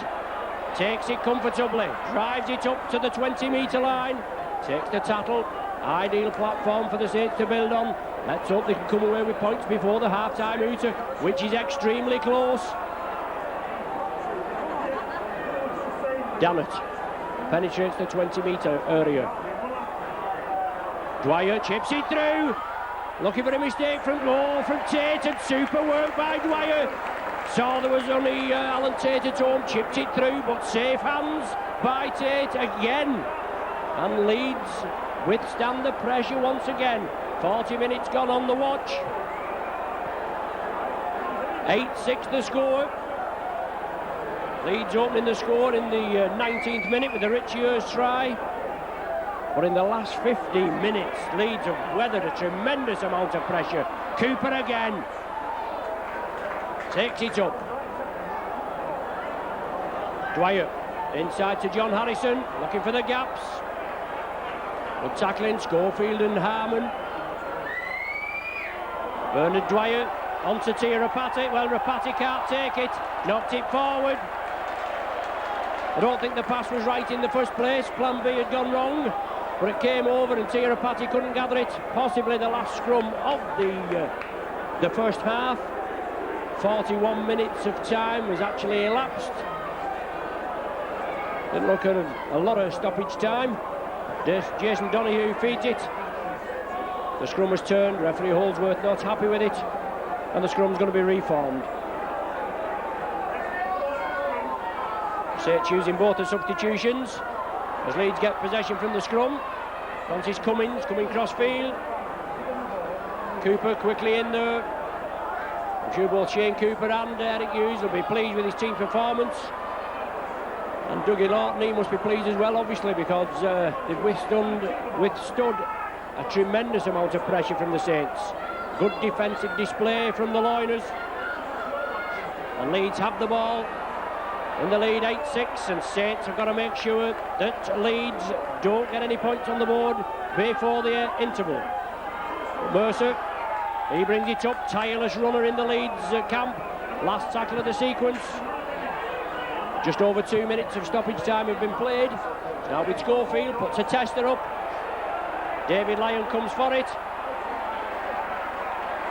Takes it comfortably. Drives it up to the 20-metre line. Takes the tackle. Ideal platform for the Saints to build on. Let's hope they can come away with points before the half-time hooter, which is extremely close. Dannett penetrates the 20-metre area. Dwyer chips it through. Looking for a mistake from Tate, and super work by Dwyer. Saw there was only Alan Tate at home, chipped it through, but safe hands by Tate again. And Leeds withstand the pressure once again. 40 minutes gone on the watch. 8-6 the score. Leeds opening the score in the 19th minute with the Rich Years try. But in the last 15 minutes, Leeds have weathered a tremendous amount of pressure. Cooper again. Takes it up. Dwyer inside to John Harrison, looking for the gaps. Good tackling, Schofield and Harmon. Bernard Dwyer onto Tia Rapati. Well, Rapati can't take it. Knocked it forward. I don't think the pass was right in the first place. Plan B had gone wrong, but it came over and Tia Rapati couldn't gather it. Possibly the last scrum of the first half. 41 minutes of time was actually elapsed. Didn't look at a lot of stoppage time. Jason Donoghue feeds it. The scrum was turned. Referee Holdsworth not happy with it, and the scrum's going to be reformed. Saints using both the substitutions as Leeds get possession from the scrum. Francis Cummins coming cross field. Cooper quickly in there. I'm sure both Shane Cooper and Eric Hughes will be pleased with his team performance. And Dougie Lawton, he must be pleased as well, obviously, because they've withstood a tremendous amount of pressure from the Saints. Good defensive display from the Loiners. And Leeds have the ball in the lead 8-6, and Saints have got to make sure that Leeds don't get any points on the board before the interval. Mercer, he brings it up, tireless runner in the Leeds camp. Last tackle of the sequence. Just over 2 minutes of stoppage time have been played. Now with Schofield, puts a tester up. David Lyon comes for it.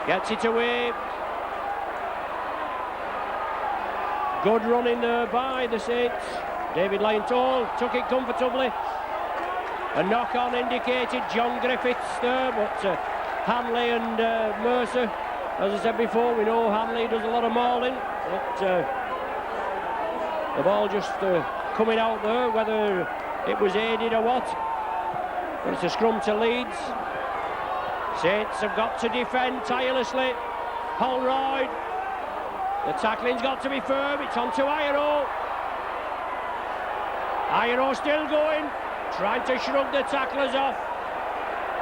Gets it away. Good running there by the Saints. David Lyon tall, took it comfortably. A knock-on indicated John Griffiths there, but Hanley and Mercer, as I said before, we know Hanley does a lot of mauling, but the ball just coming out there, whether it was aided or what. But it's a scrum to Leeds. Saints have got to defend tirelessly. Holroyd. The tackling's got to be firm. It's on to Iro. Iro still going. Trying to shrug the tacklers off.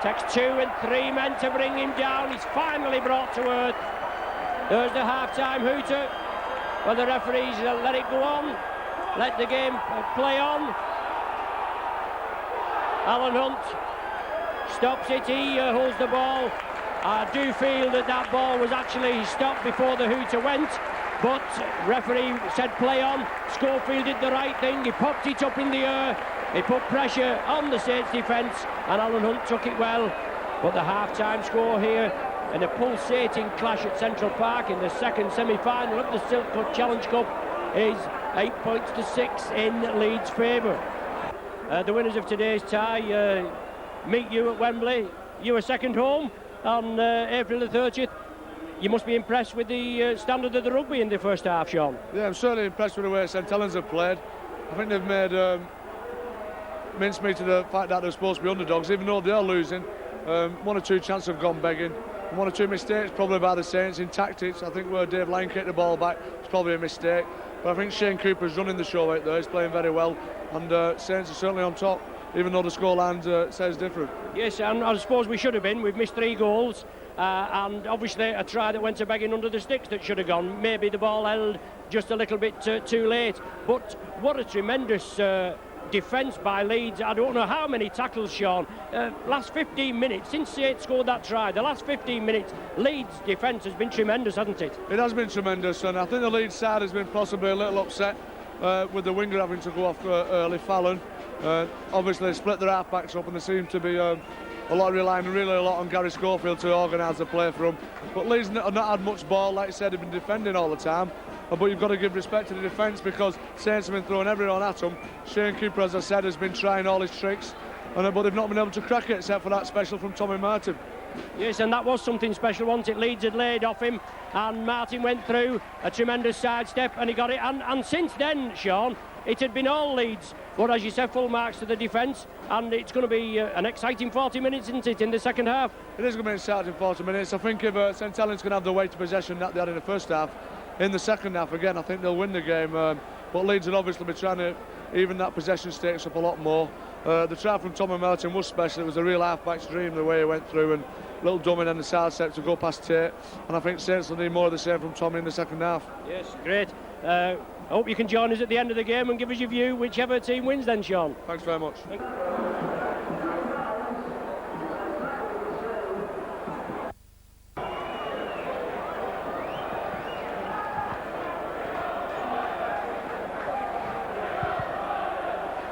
Takes 2 and 3 men to bring him down. He's finally brought to earth. There's the half-time hooter. Well, the referees let it go on. Let the game play on. Alan Hunt stops it, he holds the ball. I do feel that ball was actually stopped before the hooter went, but referee said play on. Schofield did the right thing, he popped it up in the air, he put pressure on the Saints defence, and Alan Hunt took it well. But the half-time score here in a pulsating clash at Central Park in the second semi-final of the Silk Cut Challenge Cup is 8 points to 6 in Leeds' favour. The winners of today's tie meet you at Wembley. You were second home on April the 30th. You must be impressed with the standard of the rugby in the first half, Sean. Yeah, I'm certainly impressed with the way St Helens have played. I think they've made mincemeat of the fact that they're supposed to be underdogs, even though they are losing. 1 or 2 chances have gone begging. 1 or 2 mistakes probably by the Saints in tactics. I think where Dave Lyon kicked the ball back, it's probably a mistake. But I think Shane Cooper's running the show out there. He's playing very well, and Saints are certainly on top, even though the scoreline says different. Yes, and I suppose we should have been. We've missed 3 goals, and obviously a try that went to begging under the sticks that should have gone. Maybe the ball held just a little bit too late. But what a tremendous defence by Leeds. I don't know how many tackles, Sean. Last 15 minutes, since Saints scored that try, the last 15 minutes, Leeds' defence has been tremendous, hasn't it? It has been tremendous, and I think the Leeds side has been possibly a little upset with the winger having to go off early. Fallon. Obviously, they split their half-backs up, and they seem to be a lot relying really a lot on Gary Schofield to organise the play for them. But Leeds have not had much ball, like I said, they've been defending all the time. But you've got to give respect to the defence, because Saints have been throwing everyone at them. Shane Cooper, as I said, has been trying all his tricks, but they've not been able to crack it except for that special from Tommy Martin. Yes, and that was something special, wasn't it? Leeds had laid off him, and Martin went through a tremendous sidestep, and he got it. And since then, Sean, it had been all Leeds. But as you said, full marks to the defence, and it's going to be an exciting 40 minutes, isn't it, in the second half? It is going to be an exciting 40 minutes. I think if St Helens can have the weight of possession that they had in the first half, in the second half, again, I think they'll win the game. But Leeds will obviously be trying to even that possession stakes up a lot more. The try from Tommy Martin was special. It was a real half-back's dream the way he went through, and little dummy on the side step to go past Tate. And I think Saints will need more of the same from Tommy in the second half. Yes, great. I hope you can join us at the end of the game and give us your view, whichever team wins then, Sean. Thanks very much.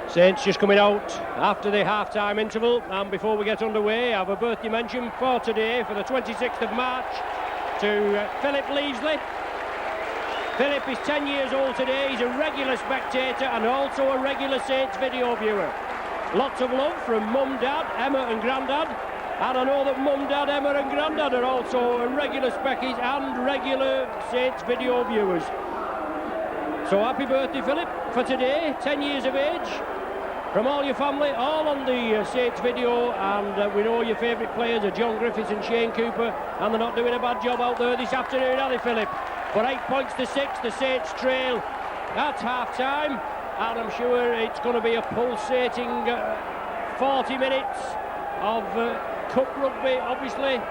Saints just coming out after the half-time interval, and before we get underway, I have a birthday mention for today, for the 26th of March, to Philip Leasley. Philip is 10 years old today. He's a regular spectator and also a regular Saints video viewer. Lots of love from Mum, Dad, Emma and Grandad, and I know that Mum, Dad, Emma and Grandad are also regular speckies and regular Saints video viewers. So happy birthday, Philip, for today, 10 years of age. From all your family, all on the Saints video, and we know your favourite players are John Griffiths and Shane Cooper, and they're not doing a bad job out there this afternoon, are they, Philip? For 8 points to 6, the Saints trail at half-time, and I'm sure it's going to be a pulsating 40 minutes of cup rugby, obviously,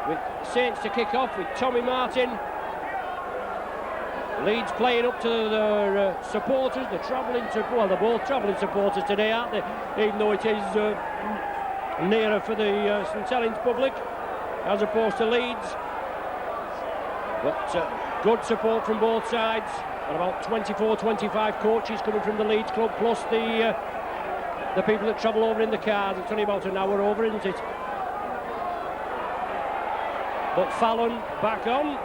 with Saints to kick off with Tommy Martin. Leeds playing up to their supporters, they're both travelling supporters today, aren't they? Even though it is nearer for the St Helens public as opposed to Leeds. But good support from both sides, and about 24-25 coaches coming from the Leeds club, plus the people that travel over in the cars. It's only about an hour over, isn't it? But Fallon back on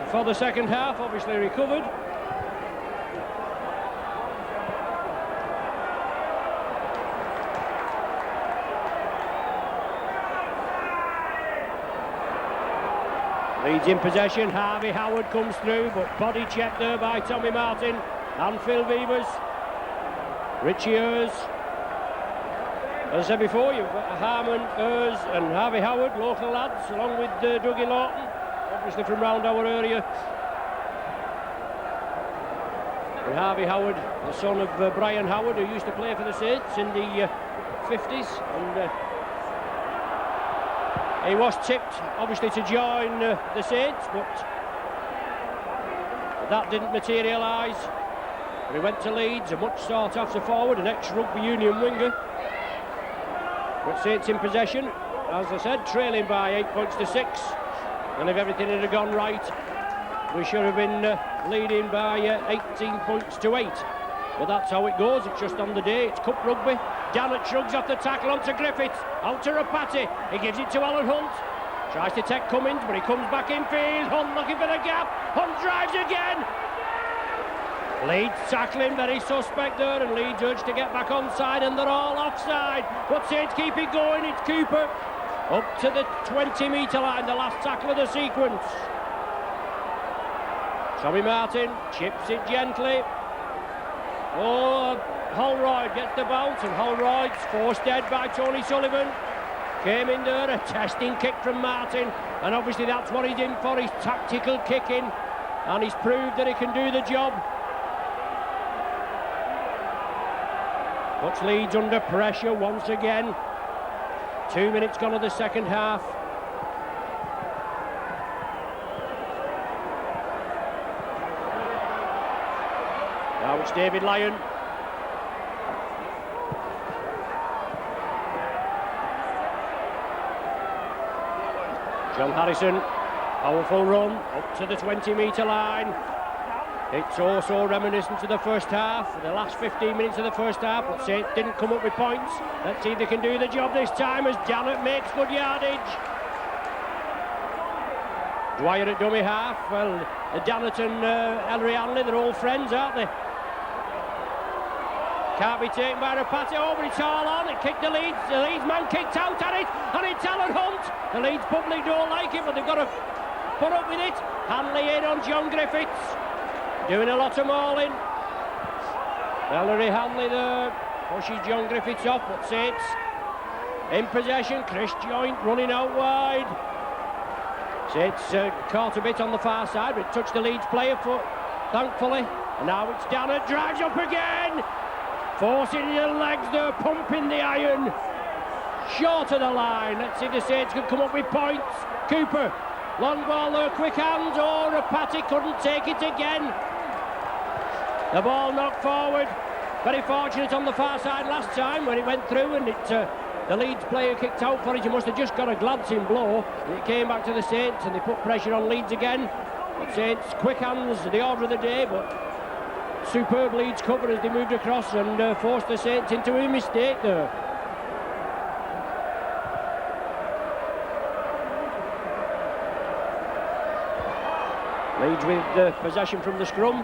for the second half, obviously recovered. Leeds in possession, Harvey Howard comes through, but body check there by Tommy Martin and Phil Vivers. Richie Ears. As I said before, you've got Harman, Ears and Harvey Howard, local lads, along with Dougie Lawton, obviously from round our area. And Harvey Howard, the son of Brian Howard, who used to play for the Saints in the 50s. And he was tipped, obviously, to join the Saints, but that didn't materialise. He went to Leeds, a much sought-after forward, an ex-rugby union winger. But Saints in possession, as I said, trailing by 8 points to 6. And if everything had gone right, we should have been leading by 18 points to 8. But that's how it goes. It's just on the day. It's cup rugby. Dannett shrugs off the tackle onto Griffiths. Out to Rapati. He gives it to Alan Hunt. Tries to take Cummins, but he comes back in field. Hunt looking for the gap. Hunt drives again. Leeds tackling, very suspect there, and Leeds urged to get back onside, and they're all offside. But Saints keep it going. It's Cooper up to the 20-metre line, the last tackle of the sequence. Tommy Martin chips it gently. Oh, Holroyd gets the bounce, and Holroyd's forced dead by Tony Sullivan. Came in there, a testing kick from Martin, and obviously that's what he's in for, his tactical kicking, and he's proved that he can do the job. Puts Leeds under pressure once again. 2 minutes gone of the second half. Now it's David Lyon. John Harrison, powerful run up to the 20-metre line. It's also reminiscent of the first half, the last 15 minutes of the first half, but Saints didn't come up with points. Let's see if they can do the job this time as Dannett makes good yardage. Dwyer at dummy half. Well, Dannett and Ellery Hanley, they're all friends, aren't they? Can't be taken by Rapati. Oh, but it's all on. It kicked the Leeds. The Leeds man kicked out at it, and it's Alan Hunt. The Leeds public don't like it, but they've got to put up with it. Hanley in on John Griffiths. Doing a lot of mauling. Ellery Hanley there pushes John Griffiths off, but Saints in possession. Chris Joint running out wide. Saints caught a bit on the far side, but it touched the Leeds player foot, thankfully. And now it's Dannett, drives up again. Forcing the legs there, pumping the iron. Short of the line. Let's see if the Saints can come up with points. Cooper, long ball there, quick hands. Oh, Rapati couldn't take it again. The ball knocked forward. Very fortunate on the far side last time when it went through and the Leeds player kicked out for it. He must have just got a glancing blow. And it came back to the Saints and they put pressure on Leeds again. But Saints, quick hands, the order of the day, but superb Leeds cover as they moved across and forced the Saints into a mistake there. Leeds with possession from the scrum.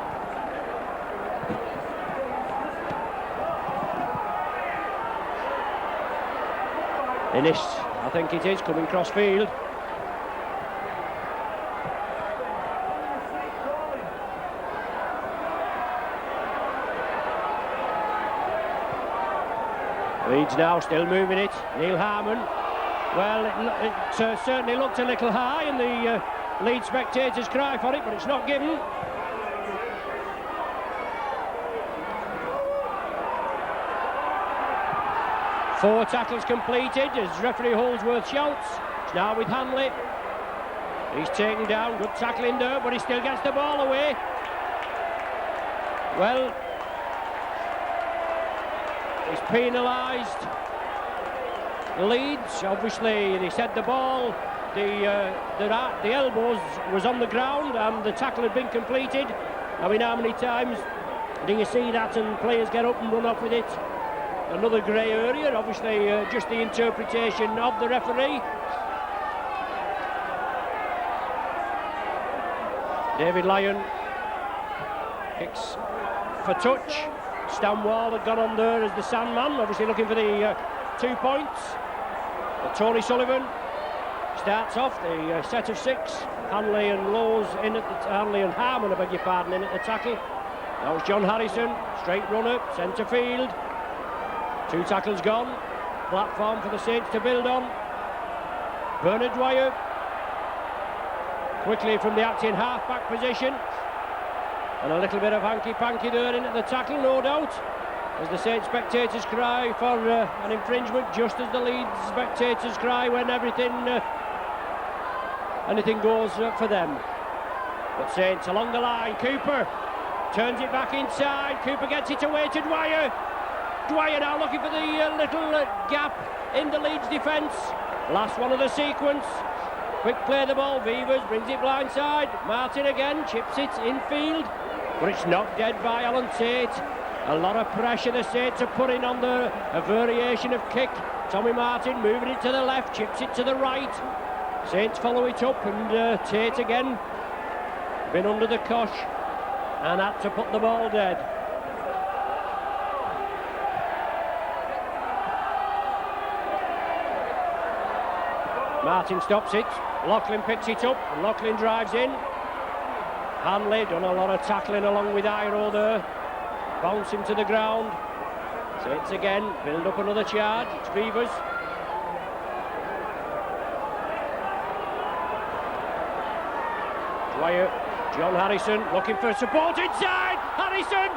Innes, I think it is, coming cross field. Leeds now still moving it. Neil Harmon. Well, it certainly looked a little high, and the Leeds spectators cry for it, but it's not given. Four tackles completed as referee Holdsworth shouts. It's now with Hanley. He's taken down, good tackling there, but he still gets the ball away. Well, he's penalised Leeds. Obviously, they said the ball, the elbows was on the ground and the tackle had been completed. I mean, how many times do you see that and players get up and run off with it? Another grey area, obviously just the interpretation of the referee. David Lyon kicks for touch. Stanwell had gone on there as the Sandman, obviously looking for the 2 points. But Tony Sullivan starts off the set of 6. Hanley and Lowe's in at the Hanley and Harmon, I beg your pardon, in at the tackle. Now it's John Harrison, straight runner, centre field. 2 tackles gone. Platform for the Saints to build on. Bernard Dwyer quickly from the acting half-back position. And a little bit of hanky-panky there in at the tackle, no doubt. As the Saints spectators cry for an infringement, just as the Leeds spectators cry when anything goes for them. But Saints along the line. Cooper turns it back inside. Cooper gets it away to Dwyer. Dwyer now looking for the little gap in the Leeds defence. Last one of the sequence. Quick play the ball, Vivers brings it blindside. Martin again, chips it infield, but it's knocked dead by Alan Tate. A lot of pressure the Saints are putting on a variation of kick. Tommy Martin moving it to the left, chips it to the right. Saints follow it up, and Tate again been under the cosh and had to put the ball dead. Martin stops it, Loughlin picks it up, and Loughlin drives in. Hanley done a lot of tackling along with Iro there. Bounce him to the ground. Saints again, build up another charge. It's Beavers. Dwyer, John Harrison looking for support inside. Harrison!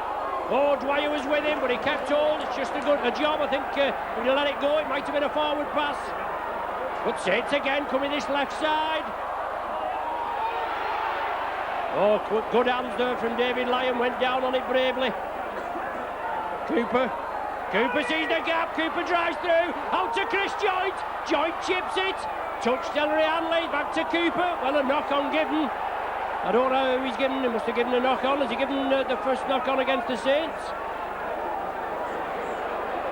Oh, Dwyer was with him, but he kept hold. It's just a job. I think if you let it go, it might have been a forward pass. But Saints again coming this left side. Oh, good hands there from David Lyon, went down on it bravely. Cooper sees the gap, Cooper drives through, out to Chris Joint. Joint chips it, touched Ellery Hanley, back to Cooper. Well, a knock on given. I don't know who he's given, he must have given a knock on. Has he given the first knock on against the Saints?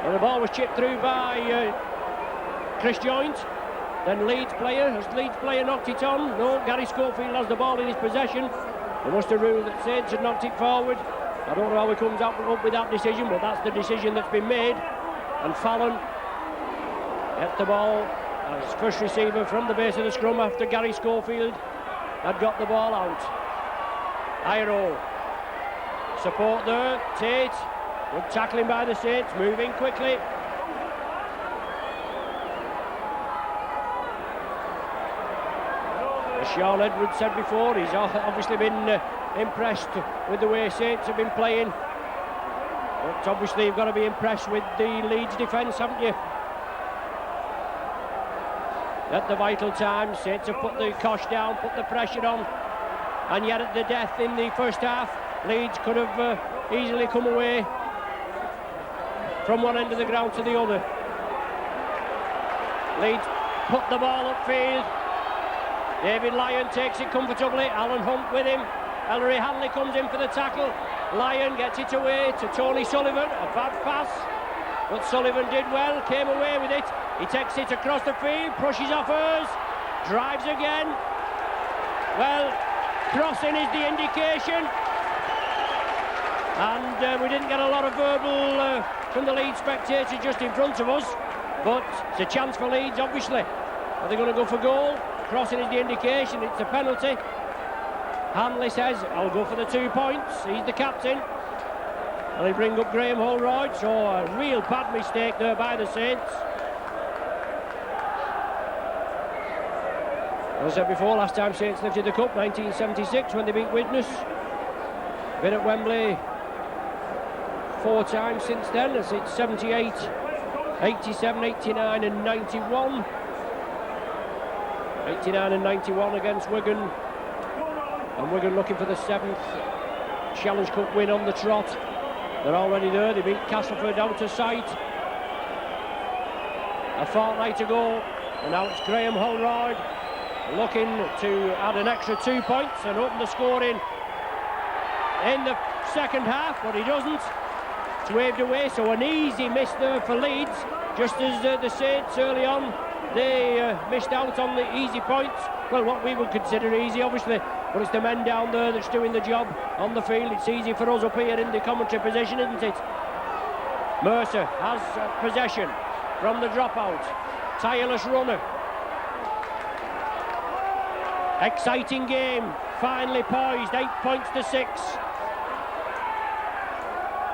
And the ball was chipped through by Chris Joint. Then has Leeds player knocked it on? No, Gary Schofield has the ball in his possession. They must have ruled that Saints had knocked it forward. I don't know how he comes up with that decision, but that's the decision that's been made. And Fallon gets the ball as first receiver from the base of the scrum after Gary Schofield had got the ball out. Iro, support there, Tate, good tackling by the Saints, moving quickly. Sean Edwards said before, he's obviously been impressed with the way Saints have been playing. But obviously you've got to be impressed with the Leeds defence, haven't you? At the vital times, Saints have put the cosh down, put the pressure on, and yet at the death in the first half, Leeds could have easily come away from one end of the ground to the other. Leeds put the ball upfield. David Lyon takes it comfortably, Alan Hunt with him. Ellery Hanley comes in for the tackle. Lyon gets it away to Tony Sullivan, a bad pass, but Sullivan did well, came away with it. He takes it across the field, pushes off hers, drives again. Well, crossing is the indication. And we didn't get a lot of verbal from the Leeds spectators just in front of us, but it's a chance for Leeds, obviously. Are they going to go for goal? Crossing is the indication, it's a penalty. Hanley says, I'll go for the 2 points. He's the captain. And they bring up Graham Holroyd, so a real bad mistake there by the Saints. As I said before, last time Saints lifted the cup, 1976, when they beat Widnes. Been at Wembley 4 times since then, as it's 78, 87, 89 and 91. 89 and 91 against Wigan, and Wigan looking for the 7th Challenge Cup win on the trot. They're already there, they beat Castleford out of sight a fortnight ago, and now it's Graham Holroyd looking to add an extra 2 points and open the scoring in the second half, but he doesn't. It's waved away, so an easy miss there for Leeds, just as the Saints early on they missed out on the easy points. Well, what we would consider easy, obviously, but it's the men down there that's doing the job on the field. It's easy for us up here in the commentary position, isn't it? Mercer has possession from the dropout. Tireless runner. Exciting game, finally poised, 8 points to 6.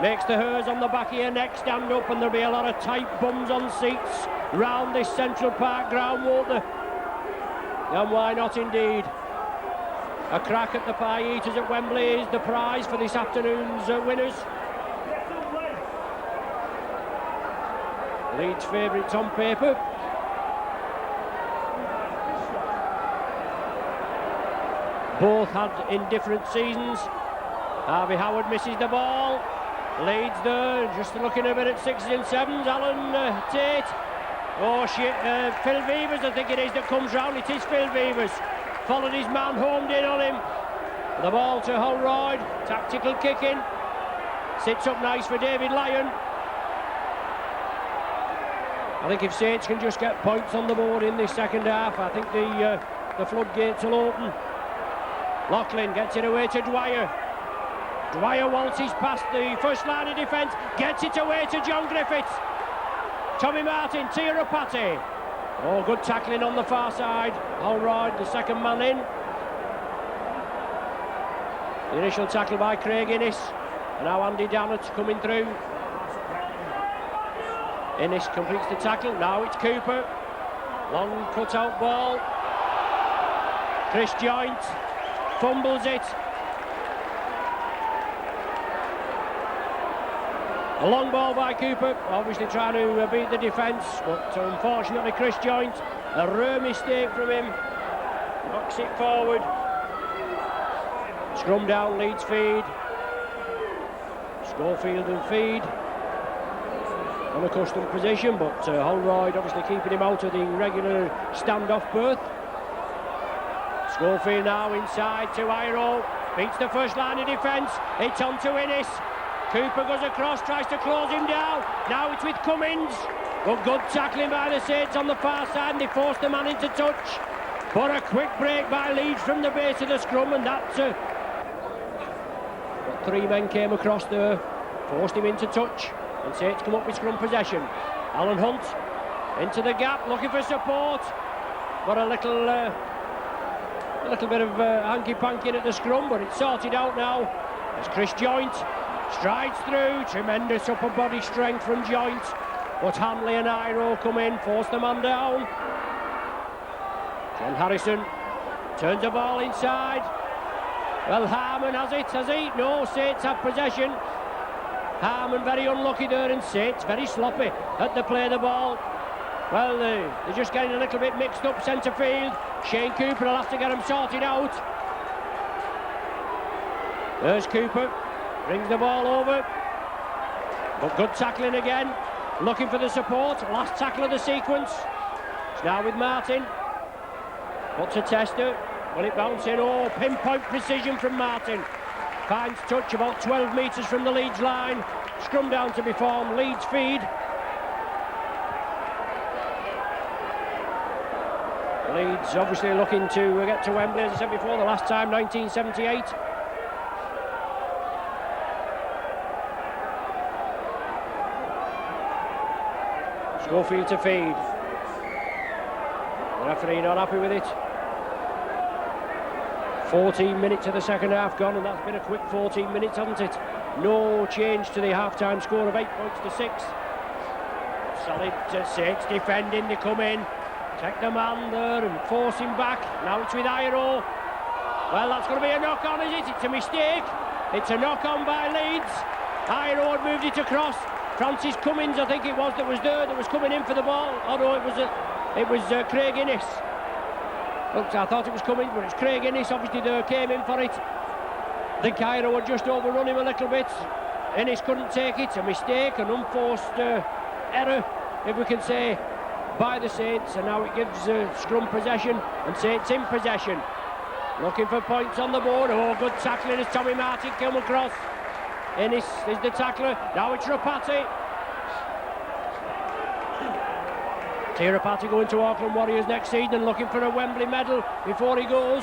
Makes the hairs on the back of your neck stand up, and there'll be a lot of tight bums on seats round this Central Park ground, won't there? And why not indeed? A crack at the pie eaters at Wembley is the prize for this afternoon's winners. Leeds favourites on paper. Both had in different seasons. Harvey Howard misses the ball. Leeds there, just looking a bit at 6s and 7s. Alan Tate. Oh shit, Phil Beavers, I think it is, that comes round. It is Phil Beavers. Followed his man, homed in on him. The ball to Holroyd. Tactical kicking. Sits up nice for David Lyon. I think if Saints can just get points on the board in this second half, I think the floodgates will open. Loughlin gets it away to Dwyer. Dwyer waltzes past the first line of defence, gets it away to John Griffiths. Tommy Martin, Tirapati. Oh, good tackling on the far side. Holroyd, the second man in. The initial tackle by Craig Innes. And now Andy Dannett coming through. Innes completes the tackle. Now it's Cooper. Long cut-out ball. Chris Joint fumbles it. A long ball by Cooper, obviously trying to beat the defence, but unfortunately Chris Joint, a rare mistake from him, knocks it forward. Scrum down, Leeds feed. Schofield and feed. Unaccustomed position, but Holroyd obviously keeping him out of the regular standoff berth. Schofield now inside to Iro, beats the first line of defence, it's on to Innes. Cooper goes across, tries to close him down. Now it's with Cummins. But good tackling by the Saints on the far side, and they force the man into touch. But a quick break by Leeds from the base of the scrum, and that's three men came across there, forced him into touch, and Saints come up with scrum possession. Alan Hunt into the gap, looking for support, but a little bit of hanky-panky at the scrum, but it's sorted out now as Chris Joint strides through. Tremendous upper body strength from Joint, but Hanley and Iro come in, force the man down. John Harrison turns the ball inside. Well, Harmon has it, has he? No, Saints have possession. Harmon very unlucky there, and Saints very sloppy at the play of the ball. Well, they're just getting a little bit mixed up centre field. Shane Cooper will have to get them sorted out. There's Cooper. Brings the ball over, but good tackling again, looking for the support. Last tackle of the sequence. It's now with Martin. Puts a tester. Will it bounce in? Oh, pinpoint precision from Martin. Finds touch about 12 metres from the Leeds line. Scrum down to be formed. Leeds feed. Leeds obviously looking to get to Wembley, as I said before, the last time 1978. Schofield to feed. The referee not happy with it. 14 minutes of the second half gone, and that's been a quick 14 minutes, hasn't it? No change to the half-time score of 8 points to 6. Solid to 6, defending, they come in. Take the man there and force him back. Now it's with Iro. Well, that's going to be a knock-on, is it? It's a mistake. It's a knock-on by Leeds. Iro had moved it across. Francis Cummins, I think it was, that was there, that was coming in for the ball. Although it was Craig Innes. Look, I thought it was Cummins, but it's Craig Innes, obviously there, came in for it. I think Iro had just overrun him a little bit. Innes couldn't take it. A mistake, an unforced error, if we can say, by the Saints. And now it gives scrum possession, and Saints in possession. Looking for points on the board. Oh, good tackling as Tommy Martin came across. Innes is the tackler. Now it's Rapati. Tirapati going to Auckland Warriors next season, looking for a Wembley medal before he goes.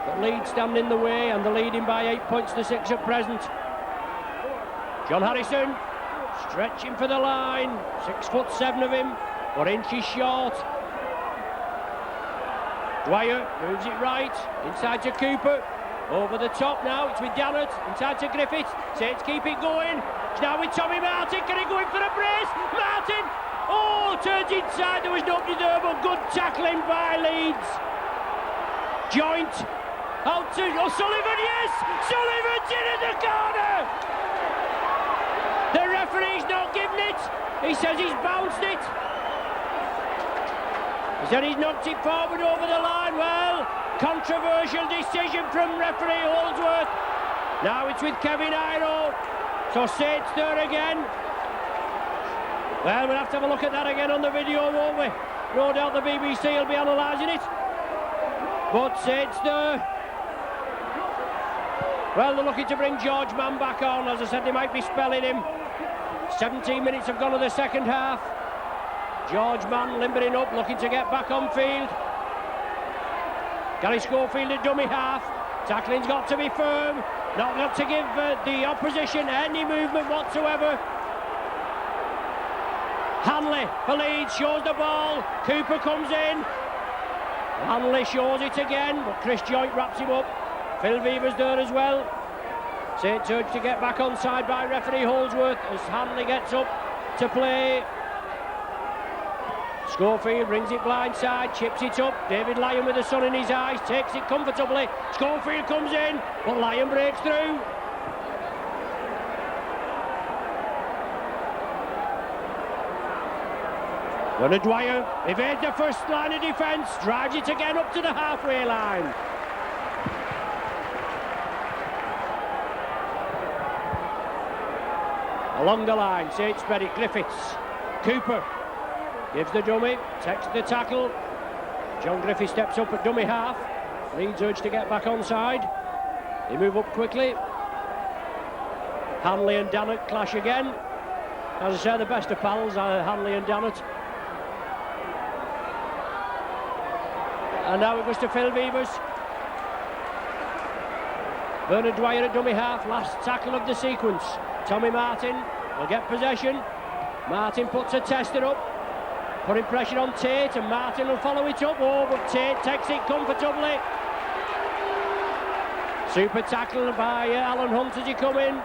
But Leeds stand in the way, and they're leading by 8 points to 6 at present. John Harrison stretching for the line. 6'7" of him, but inches short. Dwyer moves it right, inside to Cooper. Over the top now, it's with Dannett, inside to Griffiths. Saints keep it going. It's now with Tommy Martin. Can he go in for a brace? Martin! Oh, turns inside. There was nobody there, but good tackling by Leeds. Joint. Out to O'Sullivan, yes! Sullivan's in at the corner! The referee's not giving it. He says he's bounced it. He said he's knocked it forward over the line. Well, controversial decision from referee Holdsworth. Now it's with Kevin Iro. So Saints there again. Well, we'll have to have a look at that again on the video, won't we? No doubt the BBC will be analysing it. But Saints there. Well, they're looking to bring George Mann back on. As I said, they might be spelling him. 17 minutes have gone of the second half. George Mann limbering up, looking to get back on field. Gary Schofield at dummy half. Tackling's got to be firm. Not got to give the opposition any movement whatsoever. Hanley for Leeds shows the ball. Cooper comes in. Hanley shows it again, but Chris Joint wraps him up. Phil Weaver's there as well. Saints urged to get back on side by referee Holdsworth as Hanley gets up to play. Schofield brings it blindside, chips it up. David Lyon with the sun in his eyes, takes it comfortably. Schofield comes in, but Lyon breaks through. Bernard Dwyer evades the first line of defence, drives it again up to the halfway line. Along the line, Saints Berwick, Griffiths. Cooper gives the dummy, takes the tackle. John Griffith steps up at dummy half. Leeds urged to get back onside. They move up quickly. Hanley and Dannett clash again. As I say, the best of pals are Hanley and Dannett. And now it goes to Phil Weavers. Bernard Dwyer at dummy half, last tackle of the sequence. Tommy Martin will get possession. Martin puts a tester up, putting pressure on Tate, and Martin will follow it up. Oh, but Tate takes it comfortably. Super tackle by Alan Hunt as he come in.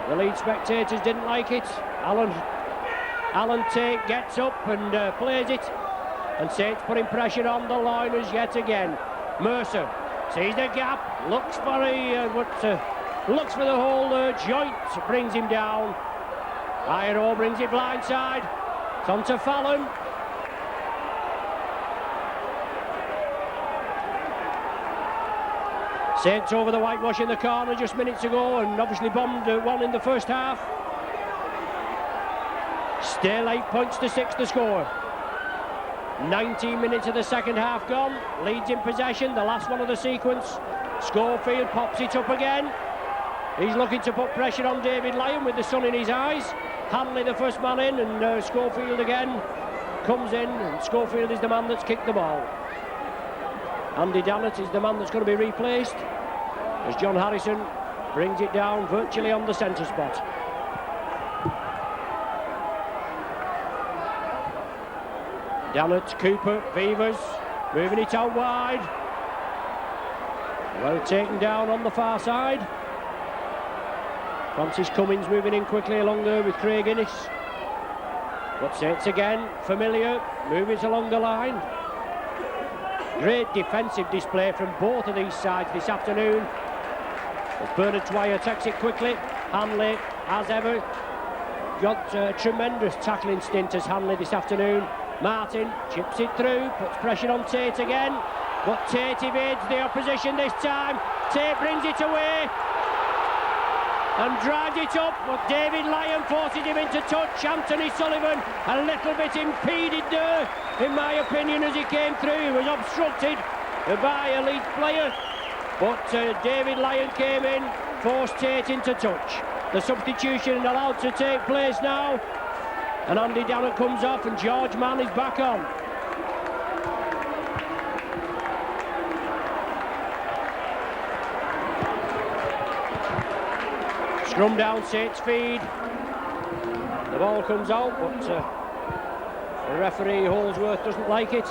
The Leeds spectators didn't like it. Alan Tate gets up and plays it. And Saints putting pressure on the liners yet again. Mercer sees the gap, looks for the hole there. Joint brings him down. Iro brings it blindside. It's on to Fallon. Saints over the whitewash in the corner just minutes ago, and obviously bombed one in the first half. Still 8 points to 6 to score. 19 minutes of the second half gone. Leeds in possession, the last one of the sequence. Schofield pops it up again. He's looking to put pressure on David Lyon with the sun in his eyes. Hanley the first man in, and Schofield again comes in, and Schofield is the man that's kicked the ball. Andy Dannett is the man that's going to be replaced as John Harrison brings it down virtually on the centre spot. Dannett, Cooper, Beavers, moving it out wide. Well taken down on the far side. Francis Cummins moving in quickly along there with Craig Innes. But Saints again, familiar, moving along the line. Great defensive display from both of these sides this afternoon. As Bernard Dwyer takes it quickly. Hanley, as ever, got a tremendous tackling stint as Hanley this afternoon. Martin chips it through, puts pressure on Tate again, but Tate evades the opposition this time. Tate brings it away and drives it up, but David Lyon forces him into touch. Anthony Sullivan a little bit impeded there, in my opinion, as he came through. He was obstructed by a Leeds player, but David Lyon came in, forced Tate into touch. The substitution allowed to take place now, and Andy Dannett comes off, and George Mann is back on. Scrum down Saints feed. The ball comes out, but the referee Holdsworth doesn't like it.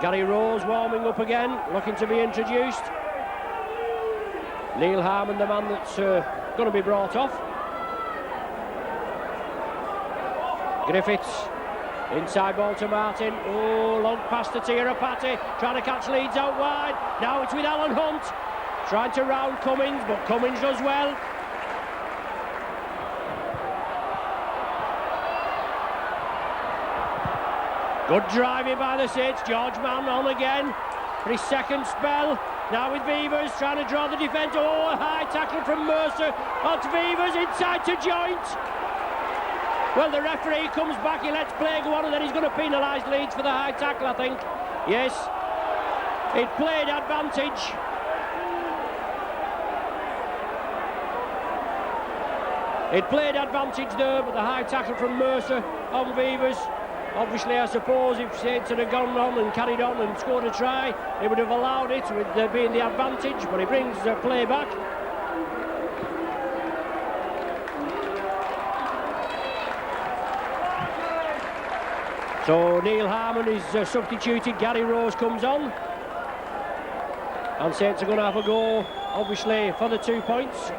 Gary Rose warming up again, looking to be introduced. Neil Harmon, the man that's going to be brought off. Griffiths, inside ball to Martin. Oh, long pass to Tirapati, trying to catch Leeds out wide. Now it's with Alan Hunt, trying to round Cummins, but Cummins does well. Good driving by the Saints. George Mann on again for his second spell. Now with Vivers trying to draw the defence. Oh, a high tackle from Mercer. Onto Vivers, inside to Joint. Well, the referee comes back, he lets play go on, and then he's going to penalise Leeds for the high tackle, I think. Yes, it played advantage. It played advantage there, but the high tackle from Mercer on Vivers. Obviously, I suppose if Saints had gone on and carried on and scored a try, he would have allowed it with there being the advantage, but he brings the play back. So Neil Harmon is substituted, Gary Rose comes on. And Saints are going to have a go, obviously, for the 2 points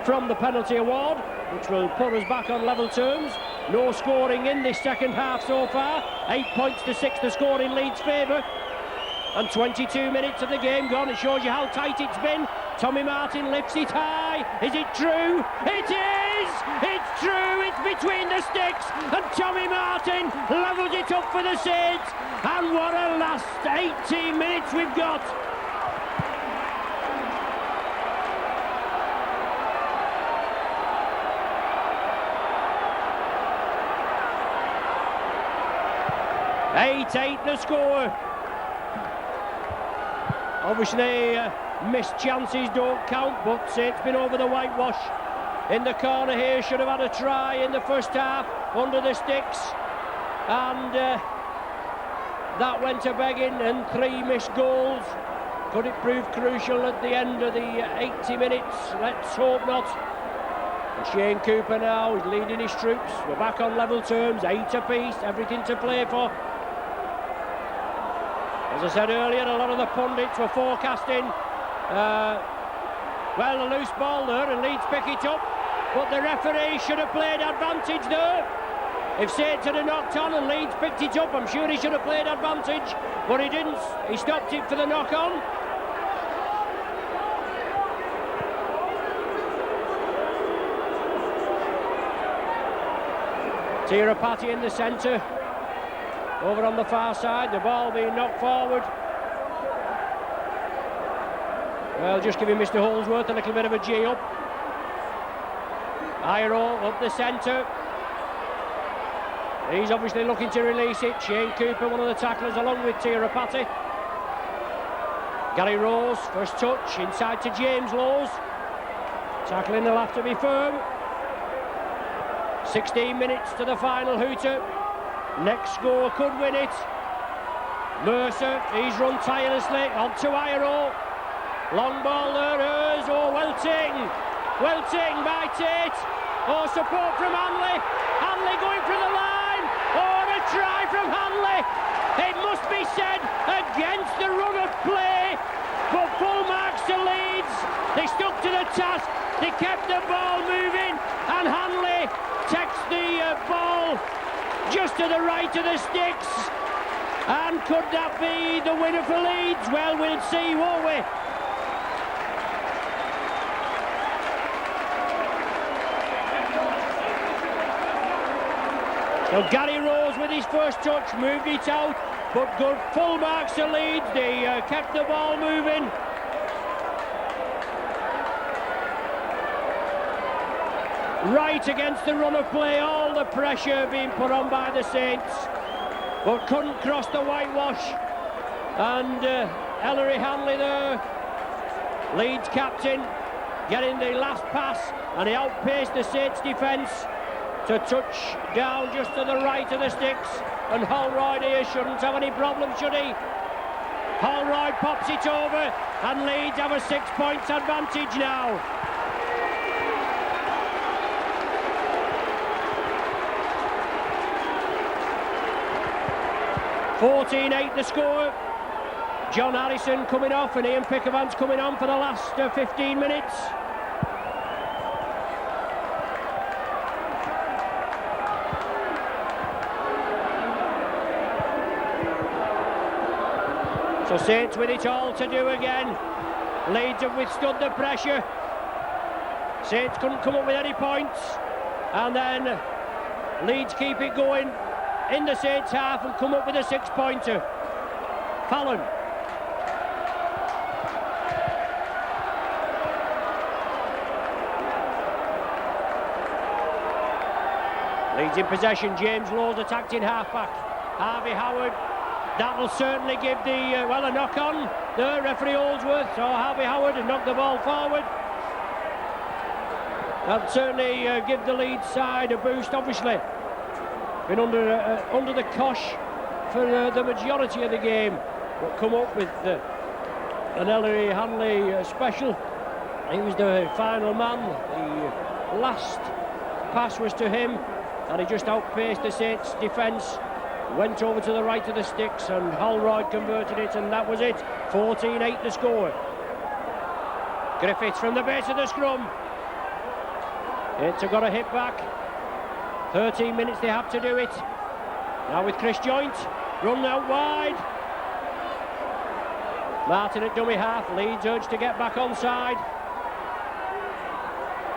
from the penalty award, which will put us back on level terms. No scoring in this second half so far. 8 points to 6 the score in Leeds' favour. And 22 minutes of the game gone. It shows you how tight it's been. Tommy Martin lifts it high. Is it true? It is! It's true! It's between the sticks. And Tommy Martin levels it up for the Saints. And what a last 18 minutes we've got. Eight the score. Obviously, missed chances don't count, but Saints been over the whitewash. In the corner here, should have had a try in the first half, under the sticks. And that went to begging, and 3 missed goals. Could it prove crucial at the end of the 80 minutes? Let's hope not. And Shane Cooper now is leading his troops. We're back on level terms, 8 apiece, everything to play for. As I said earlier, a lot of the pundits were forecasting, well, a loose ball there, and Leeds pick it up, but the referee should have played advantage there. If Saints had knocked on and Leeds picked it up, I'm sure he should have played advantage, but he didn't. He stopped it for the knock-on. Tirapati in the centre. Over on the far side, the ball being knocked forward. Well, just giving Mr. Holsworth a little bit of a G up. Iro up the centre. He's obviously looking to release it. Shane Cooper, one of the tacklers, along with Tirapati. Gary Rose, first touch, inside to James Lowes. Tackling will have to be firm. 16 minutes to the final hooter. Next score could win it. Mercer, he's run tirelessly onto Iro. Long ball there, hers. Oh, well taken by Tate. Oh, support from Hanley. Hanley going for the line. Oh, a try from Hanley. It must be said, against the run of play, but full marks to Leeds. They stuck to the task. They kept the ball moving, and Hanley takes the ball just to the right of the sticks. And could that be the winner for Leeds? Well, we'll see, won't we? So Gary Rose with his first touch moved it out, but good full marks to Leeds. They kept the ball moving. Right against the run of play, all the pressure being put on by the Saints, but couldn't cross the whitewash. And Ellery Hanley there, Leeds captain, getting the last pass, and he outpaced the Saints defence to touch down just to the right of the sticks. And Holroyd here shouldn't have any problem, should he? Holroyd pops it over, and Leeds have a 6 points advantage now. (14-8) the score. John Harrison coming off, and Ian Pickavant's coming on for the last 15 minutes. So Saints with it all to do again. Leeds have withstood the pressure. Saints couldn't come up with any points, and then Leeds keep it going in the Saints half and come up with a 6-pointer. Fallon. Leeds in possession. James Lowes attacked in half-back. Harvey Howard. That'll certainly give the, a knock on. The referee Holdsworth. So Harvey Howard and knocked the ball forward. That'll certainly give the Leeds side a boost. Obviously, been under the cosh for the majority of the game. But come up with an Ellery Hanley special. He was the final man. The last pass was to him, and he just outpaced the Saints defence. Went over to the right of the sticks, and Holroyd converted it, and that was it. 14-8 the score. Griffiths from the base of the scrum. It's got a hit back. 13 minutes they have to do it. Now with Chris Joint, run out wide. Martin at dummy half. Leeds urged to get back onside.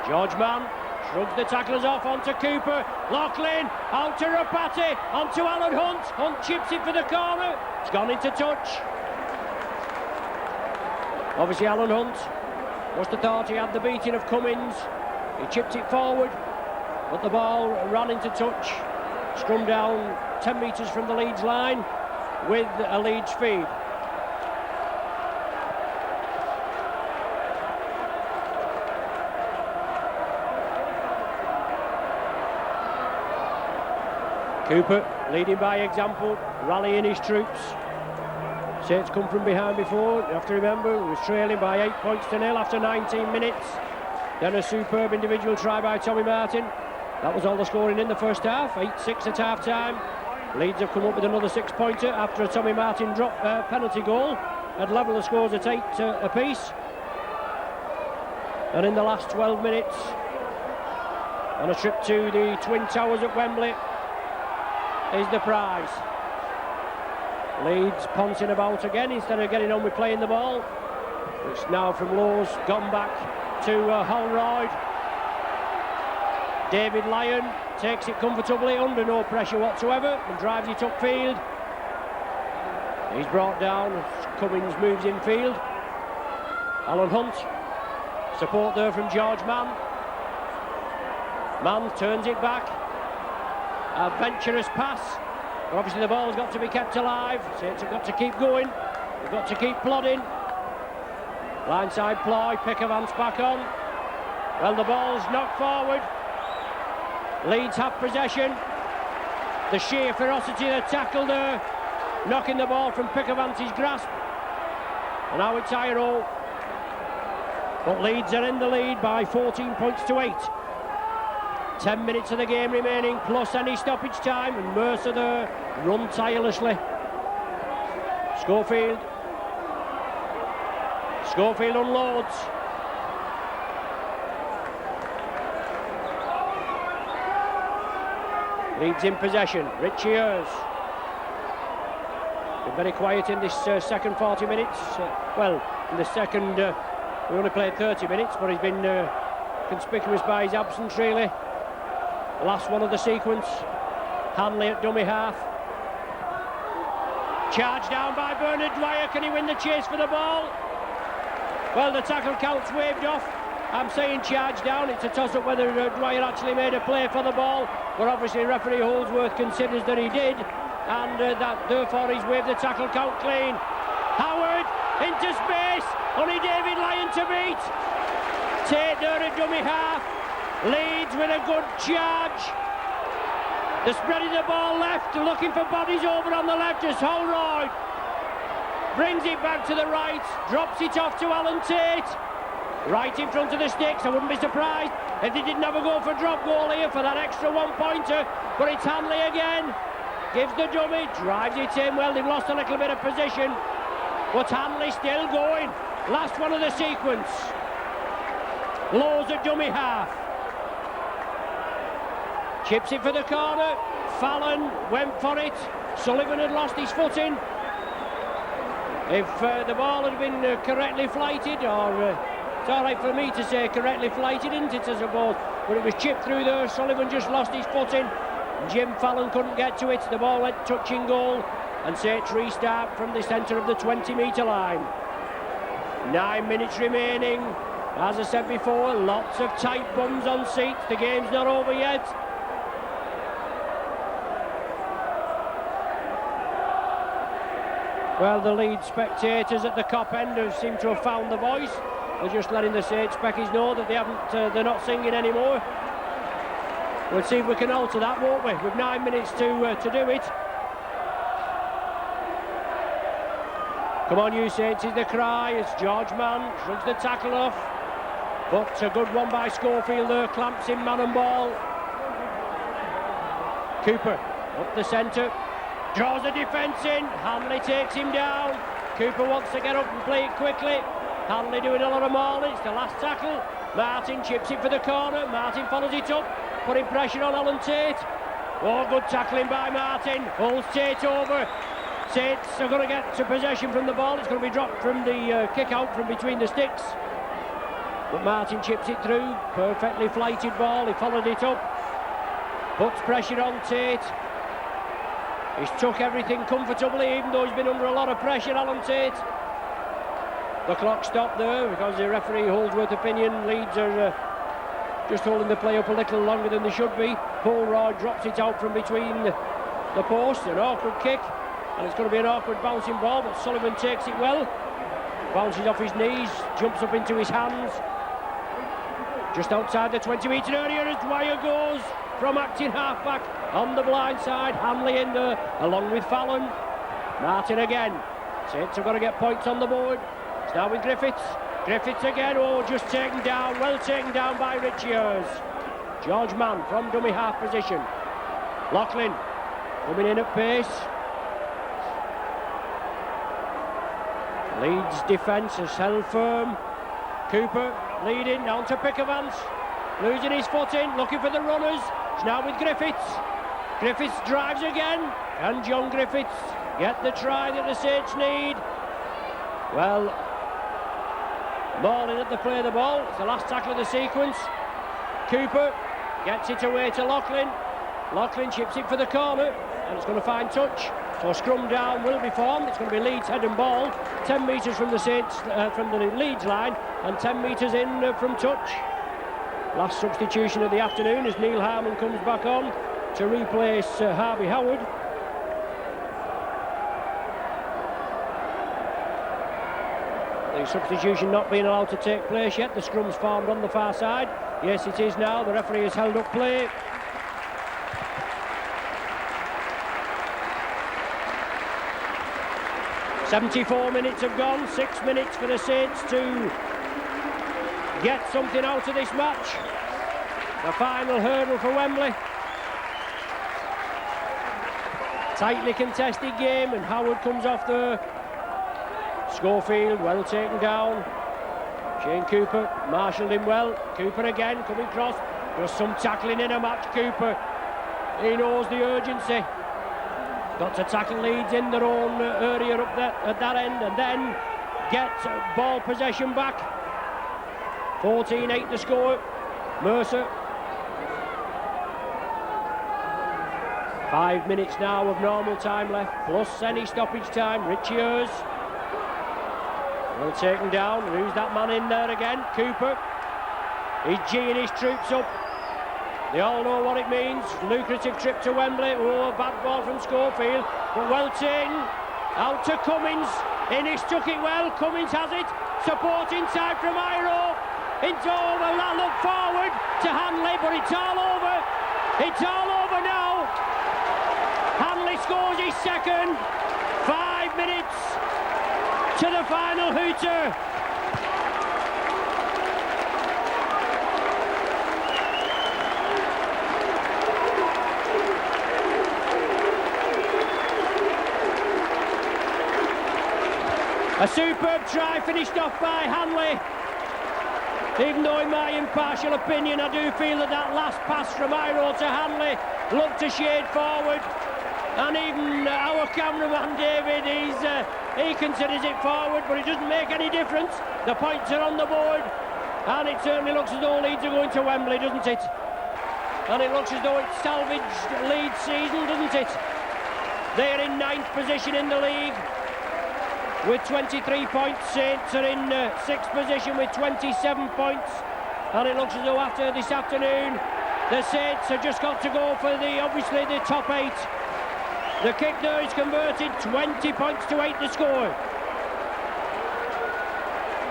George Mann shrugs the tacklers off onto Cooper. Loughlin out to Rapati, onto Alan Hunt. Hunt chips it for the corner. It's gone into touch. Obviously Alan Hunt must have thought he had the beating of Cummins. He chipped it forward, but the ball ran into touch. Scrum down 10 metres from the Leeds line with a Leeds feed. Cooper leading by example, rallying his troops. Saints come from behind before. You have to remember, he was trailing by 8 points to 0 after 19 minutes. Then a superb individual try by Tommy Martin. That was all the scoring in the first half. 8-6 at half-time. Leeds have come up with another 6-pointer after a Tommy Martin drop penalty goal. Had levelled the scores at 8 apiece. And in the last 12 minutes, on a trip to the Twin Towers at Wembley, is the prize. Leeds pouncing about again instead of getting on with playing the ball. It's now from Lowes, gone back to Holroyd. David Lyon takes it comfortably under no pressure whatsoever and drives it upfield. He's brought down as Cummins moves infield. Alan Hunt, support there from George Mann. Mann turns it back. A venturous pass, but obviously the ball's got to be kept alive. Saints have got to keep going. They've got to keep plodding. Blindside ploy, Pickavant's back on. Well, the ball's knocked forward. Leeds have possession. The sheer ferocity of the tackle there, knocking the ball from Pickavant's grasp. And now it's Iro. But Leeds are in the lead by 14 points to 8. 10 minutes of the game remaining, plus any stoppage time, and Mercer there run tirelessly. Schofield unloads. Leeds in possession. Richie Ayres. Been very quiet in this second 40 minutes. In the second, we only played 30 minutes, but he's been conspicuous by his absence, really. Last one of the sequence. Hanley at dummy half. Charged down by Bernard Dwyer. Can he win the chase for the ball? Well, the tackle count's waved off. I'm saying charge down. It's a toss-up whether Dwyer actually made a play for the ball, but obviously referee Holdsworth considers that he did, and that therefore he's waved the tackle count clean. Howard into space. Only David Lyon to beat. Tate there at dummy half. Leeds with a good charge. They're spreading the ball left, looking for bodies over on the left as Holroyd brings it back to the right, drops it off to Alan Tate. Right in front of the sticks. I wouldn't be surprised if they didn't have a go for drop goal here for that extra 1-pointer. But it's Hanley again. Gives the dummy, drives it in. Well, they've lost a little bit of position, but Hanley still going. Last one of the sequence. Lowes at dummy half. Chips it for the corner. Fallon went for it. Sullivan had lost his footing. If the ball had been correctly flighted, or it's all right for me to say correctly flighted, isn't it, I suppose? But it was chipped through there. Sullivan just lost his footing. Jim Fallon couldn't get to it. The ball went touching goal, and Saints restart from the centre of the 20-metre line. 9 minutes remaining. As I said before, lots of tight bums on seats. The game's not over yet. Well, the Leeds spectators at the Cop end seem to have found the voice. They're just letting the Saints Speckies know that they're not singing anymore. We'll see if we can alter that, won't we? With 9 minutes to do it. Come on, you Saints, is the cry as George Mann shrugs the tackle off. But a good one by Schofield there, clamps in man and ball. Cooper up the centre, draws the defence in. Hanley takes him down. Cooper wants to get up and play it quickly. Hanley doing a lot of mauling. It's the last tackle. Martin chips it for the corner. Martin follows it up, putting pressure on Alan Tate. Oh, good tackling by Martin. Holds Tate over. Saints are going to get to possession from the ball. It's going to be dropped from the kick out from between the sticks. But Martin chips it through. Perfectly flighted ball. He followed it up. Puts pressure on Tate. He's took everything comfortably, even though he's been under a lot of pressure, Alan Tate. The clock stopped there because the referee holds with opinion. Leeds are just holding the play up a little longer than they should be. Polroy drops it out from between the posts. An awkward kick, and it's going to be an awkward bouncing ball, but Sullivan takes it well. Bounces off his knees, jumps up into his hands. Just outside the 20-metre area as Dwyer goes from acting half-back on the blind side. Hanley in there, along with Fallon. Martin again. Saints have got to get points on the board. It's now with Griffiths. Griffiths again, oh, just taken down, well taken down by Richie Ayres. George Mann from dummy half position. Loughlin coming in at pace. Leeds defence is held firm. Cooper leading, down to Pickavance. Losing his footing, looking for the runners. It's now with Griffiths. Griffiths drives again. Can John Griffiths get the try that the Saints need? Well, Morlin at the play of the ball. It's the last tackle of the sequence. Cooper gets it away to Loughlin. Loughlin chips it for the corner, and it's going to find touch. So scrum down will be formed. It's going to be Leeds head and ball. 10 metres from the Saints, from the Leeds line, and 10 metres in from touch. Last substitution of the afternoon as Neil Harmon comes back on to replace Harvey Howard. The substitution not being allowed to take place yet. The scrum's formed on the far side. Yes, it is now. The referee has held up play. "74 minutes have gone. 6 minutes for the Saints to get something out of this match. The final hurdle for Wembley. Tightly contested game, and Howard comes off there. Schofield well taken down. Shane Cooper marshalled him well. Cooper again coming across. There's some tackling in a match. Cooper, he knows the urgency. Got to tackle Leeds in their own area up there at that end, and then get ball possession back. 14-8 the score. Mercer. 5 minutes now of normal time left, plus any stoppage time. Richie Ayres. Well taken down. Who's that man in there again? Cooper. He's geeing his troops up. They all know what it means. Lucrative trip to Wembley. Oh, bad ball from Schofield, but well taken. Out to Cummins. Innes took it well. Cummins has it. Support inside from Iro. It's over. That look forward to Hanley, but it's all over. It's all over now. Hanley scores his second. 5 minutes to the final hooter. A superb try finished off by Hanley. Even though in my impartial opinion I do feel that last pass from Iro to Hanley looked a shade forward. And even our cameraman David, he considers it forward, but it doesn't make any difference. The points are on the board, and it certainly looks as though Leeds are going to Wembley, doesn't it? And it looks as though it's salvaged Leeds' season, doesn't it? They're in 9th position in the league with 23 points. Saints are in 6th position with 27 points, and it looks as though after this afternoon the Saints have just got to go for obviously the top 8. The kick there is converted, 20 points to 8 the score.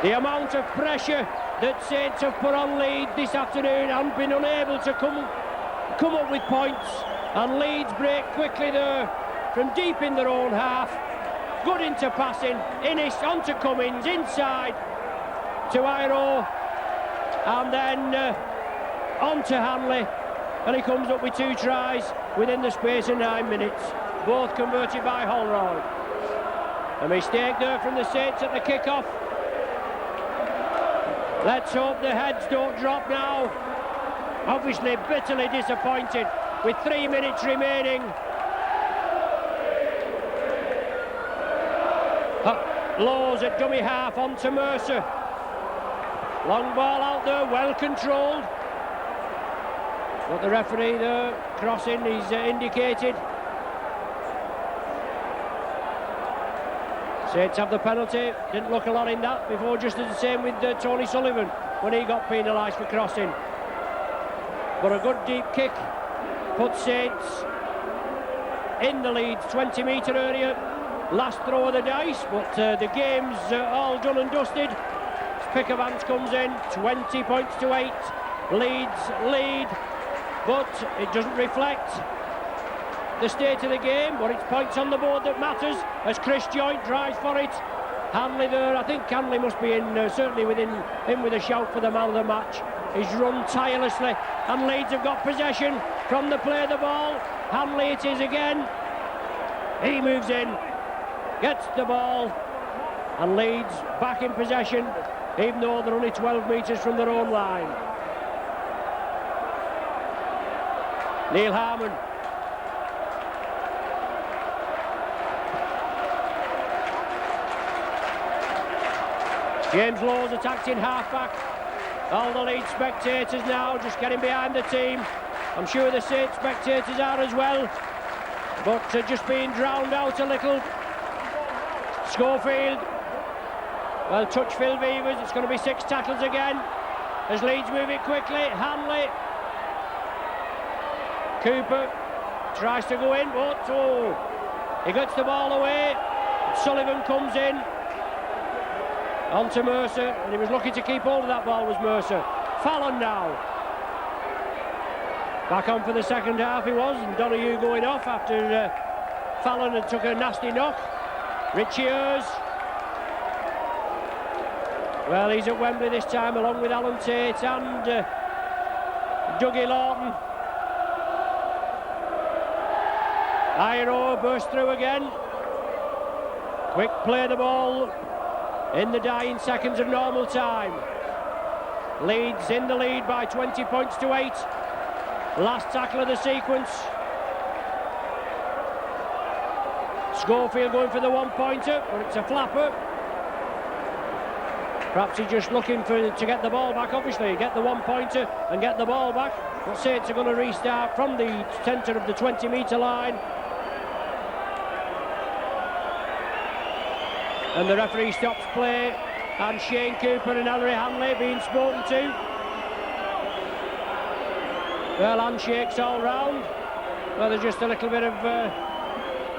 The amount of pressure that Saints have put on Leeds this afternoon and been unable to come up with points, and Leeds break quickly there from deep in their own half. Good into passing, Innes onto Cummins, inside to Iro, and then onto Hanley, and he comes up with 2 tries within the space of 9 minutes, both converted by Holroyd. A mistake there from the Saints at the kick-off. Let's hope the heads don't drop now. Obviously bitterly disappointed with 3 minutes remaining. Laws at dummy half onto Mercer. Long ball out there, well controlled. But the referee there, crossing, he's indicated. Saints have the penalty. Didn't look a lot in that before, just as the same with Tony Sullivan when he got penalised for crossing. But a good deep kick puts Saints in the Leeds 20-metre area. Last throw of the dice, but the game's all done and dusted. Pickavance comes in, 20 points to 8. Leeds lead, but it doesn't reflect the state of the game, but it's points on the board that matters as Chris Joynt drives for it. Hanley there, I think Hanley must be in, certainly within him with a shout for the man of the match. He's run tirelessly, and Leeds have got possession from the play of the ball. Hanley it is again. He moves in, gets the ball, and Leeds back in possession, even though they're only 12 metres from their own line. Neil Harmon. James Laws attacked in half-back. All the Leeds spectators now just getting behind the team. I'm sure the Saints spectators are as well, but just being drowned out a little. Schofield, well, touch Phil Beavers. It's going to be 6 tackles again as Leeds move it quickly. Hanley, Cooper tries to go in, but he gets the ball away. Sullivan comes in onto Mercer, and he was lucky to keep hold of that ball, was Mercer. Fallon now back on for the second half he was, and Donoghue going off after Fallon had took a nasty knock. Richie Ayres, well, he's at Wembley this time along with Alan Tate and Dougie Lawton. Iro burst through again. Quick play the ball in the dying seconds of normal time. Leeds in the lead by 20 points to 8. Last tackle of the sequence. Schofield going for the one-pointer, but it's a flapper. Perhaps he's just looking to get the ball back, obviously. Get the one-pointer and get the ball back. But Saints are going to restart from the centre of the 20-metre line. And the referee stops play, and Shane Cooper and Ellery Hanley being spoken to. Well, handshakes all round. Well, there's just a little bit of...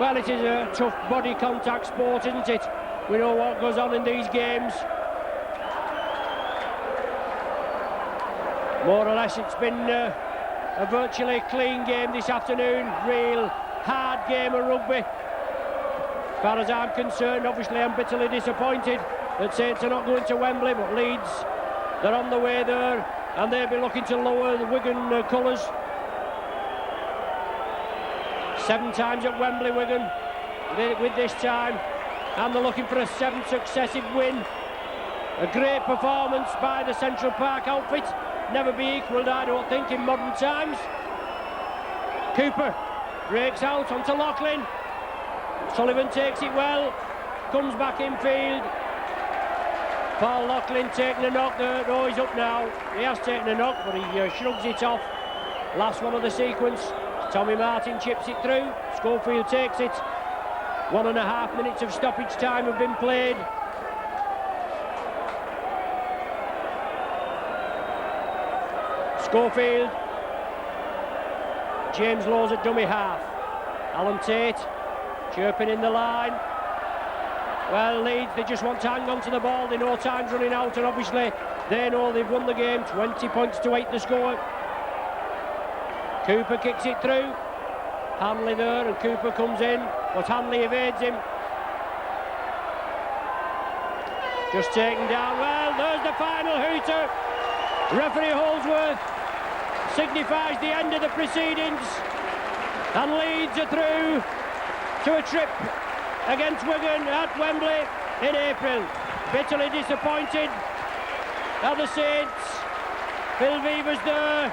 well, it is a tough body contact sport, isn't it? We know what goes on in these games. More or less, it's been a virtually clean game this afternoon. Real hard game of rugby. As far as I'm concerned, obviously I'm bitterly disappointed that Saints are not going to Wembley, but Leeds, they're on the way there, and they'll be looking to lower the Wigan colours. 7 times at Wembley, Wigan, with this time, and they're looking for a 7th successive win. A great performance by the Central Park outfit, never be equalled, I don't think, in modern times. Cooper breaks out onto Loughlin. Sullivan takes it well, comes back in field. Paul Loughlin taking a knock there. Oh, he's up now. He has taken a knock, but he shrugs it off. Last one of the sequence. Tommy Martin chips it through. Schofield takes it. 1.5 minutes of stoppage time have been played. Schofield. James Laws at dummy half. Alan Tate. chirping in the line. Well, Leeds, they just want to hang on to the ball. They know time's running out, and obviously they know they've won the game. 20 points to 8 the score. Cooper kicks it through. Hanley there, and Cooper comes in, but Hanley evades him. Just taken down. Well, there's the final hooter. Referee Holsworth signifies the end of the proceedings, and Leeds are through to a trip against Wigan at Wembley in April. Bitterly disappointed are the Saints. Phil Weaver's there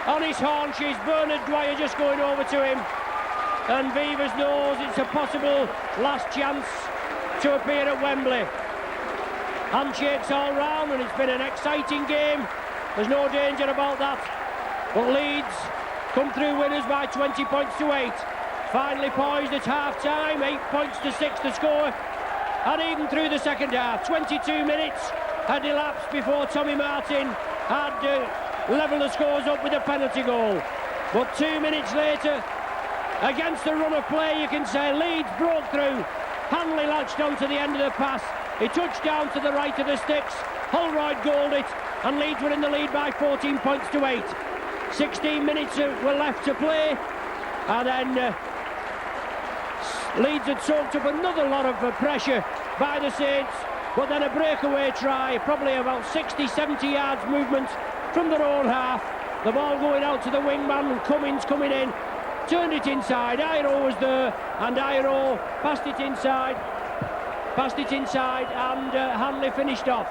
on his haunches. Bernard Dwyer just going over to him, and Weavers knows it's a possible last chance to appear at Wembley. Handshakes all round, and it's been an exciting game. There's no danger about that. But Leeds come through winners by 20 points to 8. Finally poised at half-time, 8 points to 6 the score. And even through the second half, 22 minutes had elapsed before Tommy Martin had levelled the scores up with a penalty goal. But 2 minutes later, against the run of play, you can say Leeds broke through. Hanley latched onto the end of the pass. He touched down to the right of the sticks. Holroyd goaled it, and Leeds were in the lead by 14 points to 8. 16 minutes were left to play, and then Leeds had soaked up another lot of pressure by the Saints, but then a breakaway try, probably about 60-70 yards movement from their own half. The ball going out to the wingman, and Cummins coming in, turned it inside. Iro was there, and Iro passed it inside, and Hanley finished off.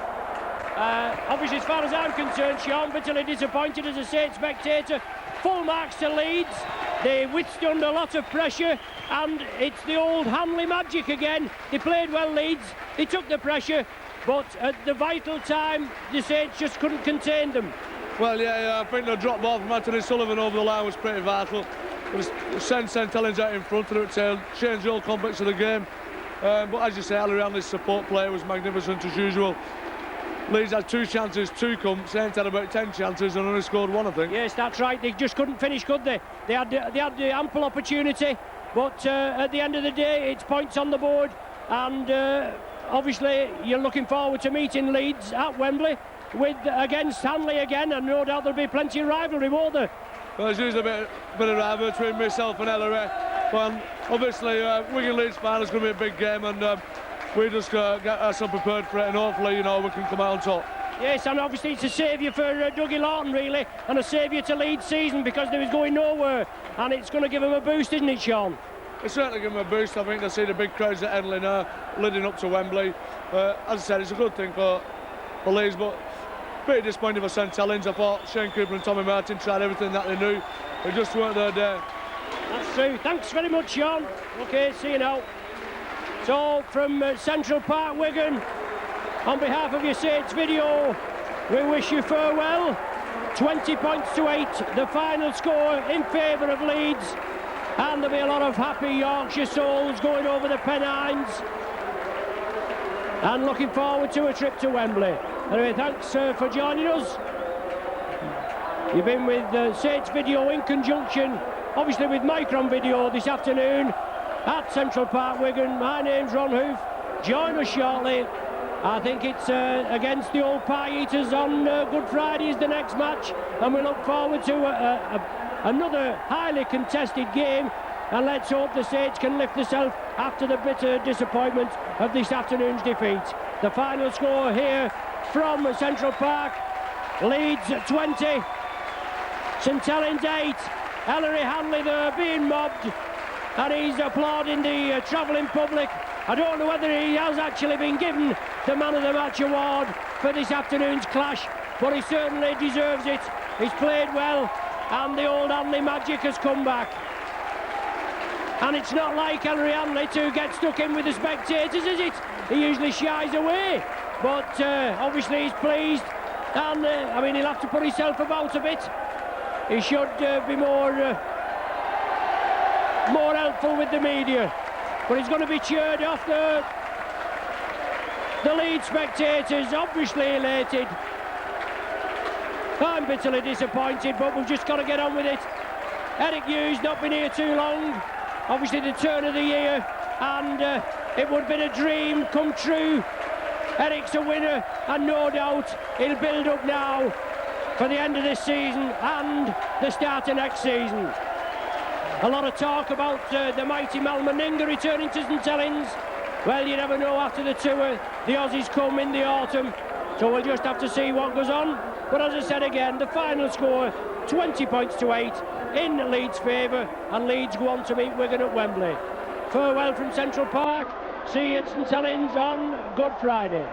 Obviously, as far as I'm concerned, Sean, bitterly disappointed as a Saints spectator. Full marks to Leeds. They withstood a lot of pressure, and it's the old Hanley magic again. They played well, Leeds. They took the pressure, but at the vital time, the Saints just couldn't contain them. Well, yeah, I think the drop ball from Anthony Sullivan over the line was pretty vital. It was sent Helens out in front of it to change the whole complex of the game. But as you say, Ali Hanley's support play was magnificent as usual. Leeds had 2 chances to come. Saints had about 10 chances and only scored 1, I think. Yes, that's right. They just couldn't finish, could they? They had the ample opportunity, but at the end of the day, it's points on the board, and obviously you're looking forward to meeting Leeds at Wembley against Hanley again, and no doubt there'll be plenty of rivalry, won't there? Well, there's usually a bit of rivalry between myself and Ellery, but obviously Wigan Leeds final is going to be a big game, and we just get ourselves prepared for it, and hopefully, we can come out on top. Yes, and obviously it's a saviour for Dougie Lawton, really, and a saviour to Leeds season, because they was going nowhere, and it's going to give them a boost, isn't it, Sean? It's certainly give them a boost. I think they'll see the big crowds at Henley now, leading up to Wembley. As I said, it's a good thing for Leeds, but pretty disappointing for St Helens. I thought Shane Cooper and Tommy Martin tried everything that they knew. They just weren't their day. That's true. Thanks very much, Sean. OK, see you now. So, from Central Park, Wigan, on behalf of your Saints video, we wish you farewell. 20 points to 8, the final score in favour of Leeds, and there'll be a lot of happy Yorkshire souls going over the Pennines and looking forward to a trip to Wembley. Anyway, thanks for joining us. You've been with Saints video in conjunction, obviously, with Micron Video this afternoon at Central Park, Wigan. My name's Ron Hoof. Join us shortly. I think it's against the old Pie Eaters on Good Friday is the next match, and we look forward to another highly contested game, and let's hope the Saints can lift themselves after the bitter disappointment of this afternoon's defeat. The final score here from Central Park: Leeds 20, St Helens 8. Ellery Hanley there being mobbed, and he's applauding the travelling public. I don't know whether he has actually been given the Man of the Match award for this afternoon's clash, but he certainly deserves it. He's played well, and the old Hanley magic has come back. And it's not like Ellery Hanley to get stuck in with the spectators, is it? He usually shies away, but obviously he's pleased, and I mean, he'll have to put himself about a bit. He should be more helpful with the media, but he's going to be cheered off. The Leeds spectators obviously elated. I'm bitterly disappointed, but we've just got to get on with it. Eric Hughes not been here too long. obviously the turn of the year, and it would have been a dream come true. Eric's a winner, and no doubt he'll build up now for the end of this season and the start of next season. A lot of talk about the mighty Mal Meninga returning to St Helens. Well, you never know after the tour. The Aussies come in the autumn, so we'll just have to see what goes on. But as I said again, the final score, 20 points to 8 in Leeds' favour, and Leeds go on to meet Wigan at Wembley. Farewell from Central Park. See you at St Helens on Good Friday.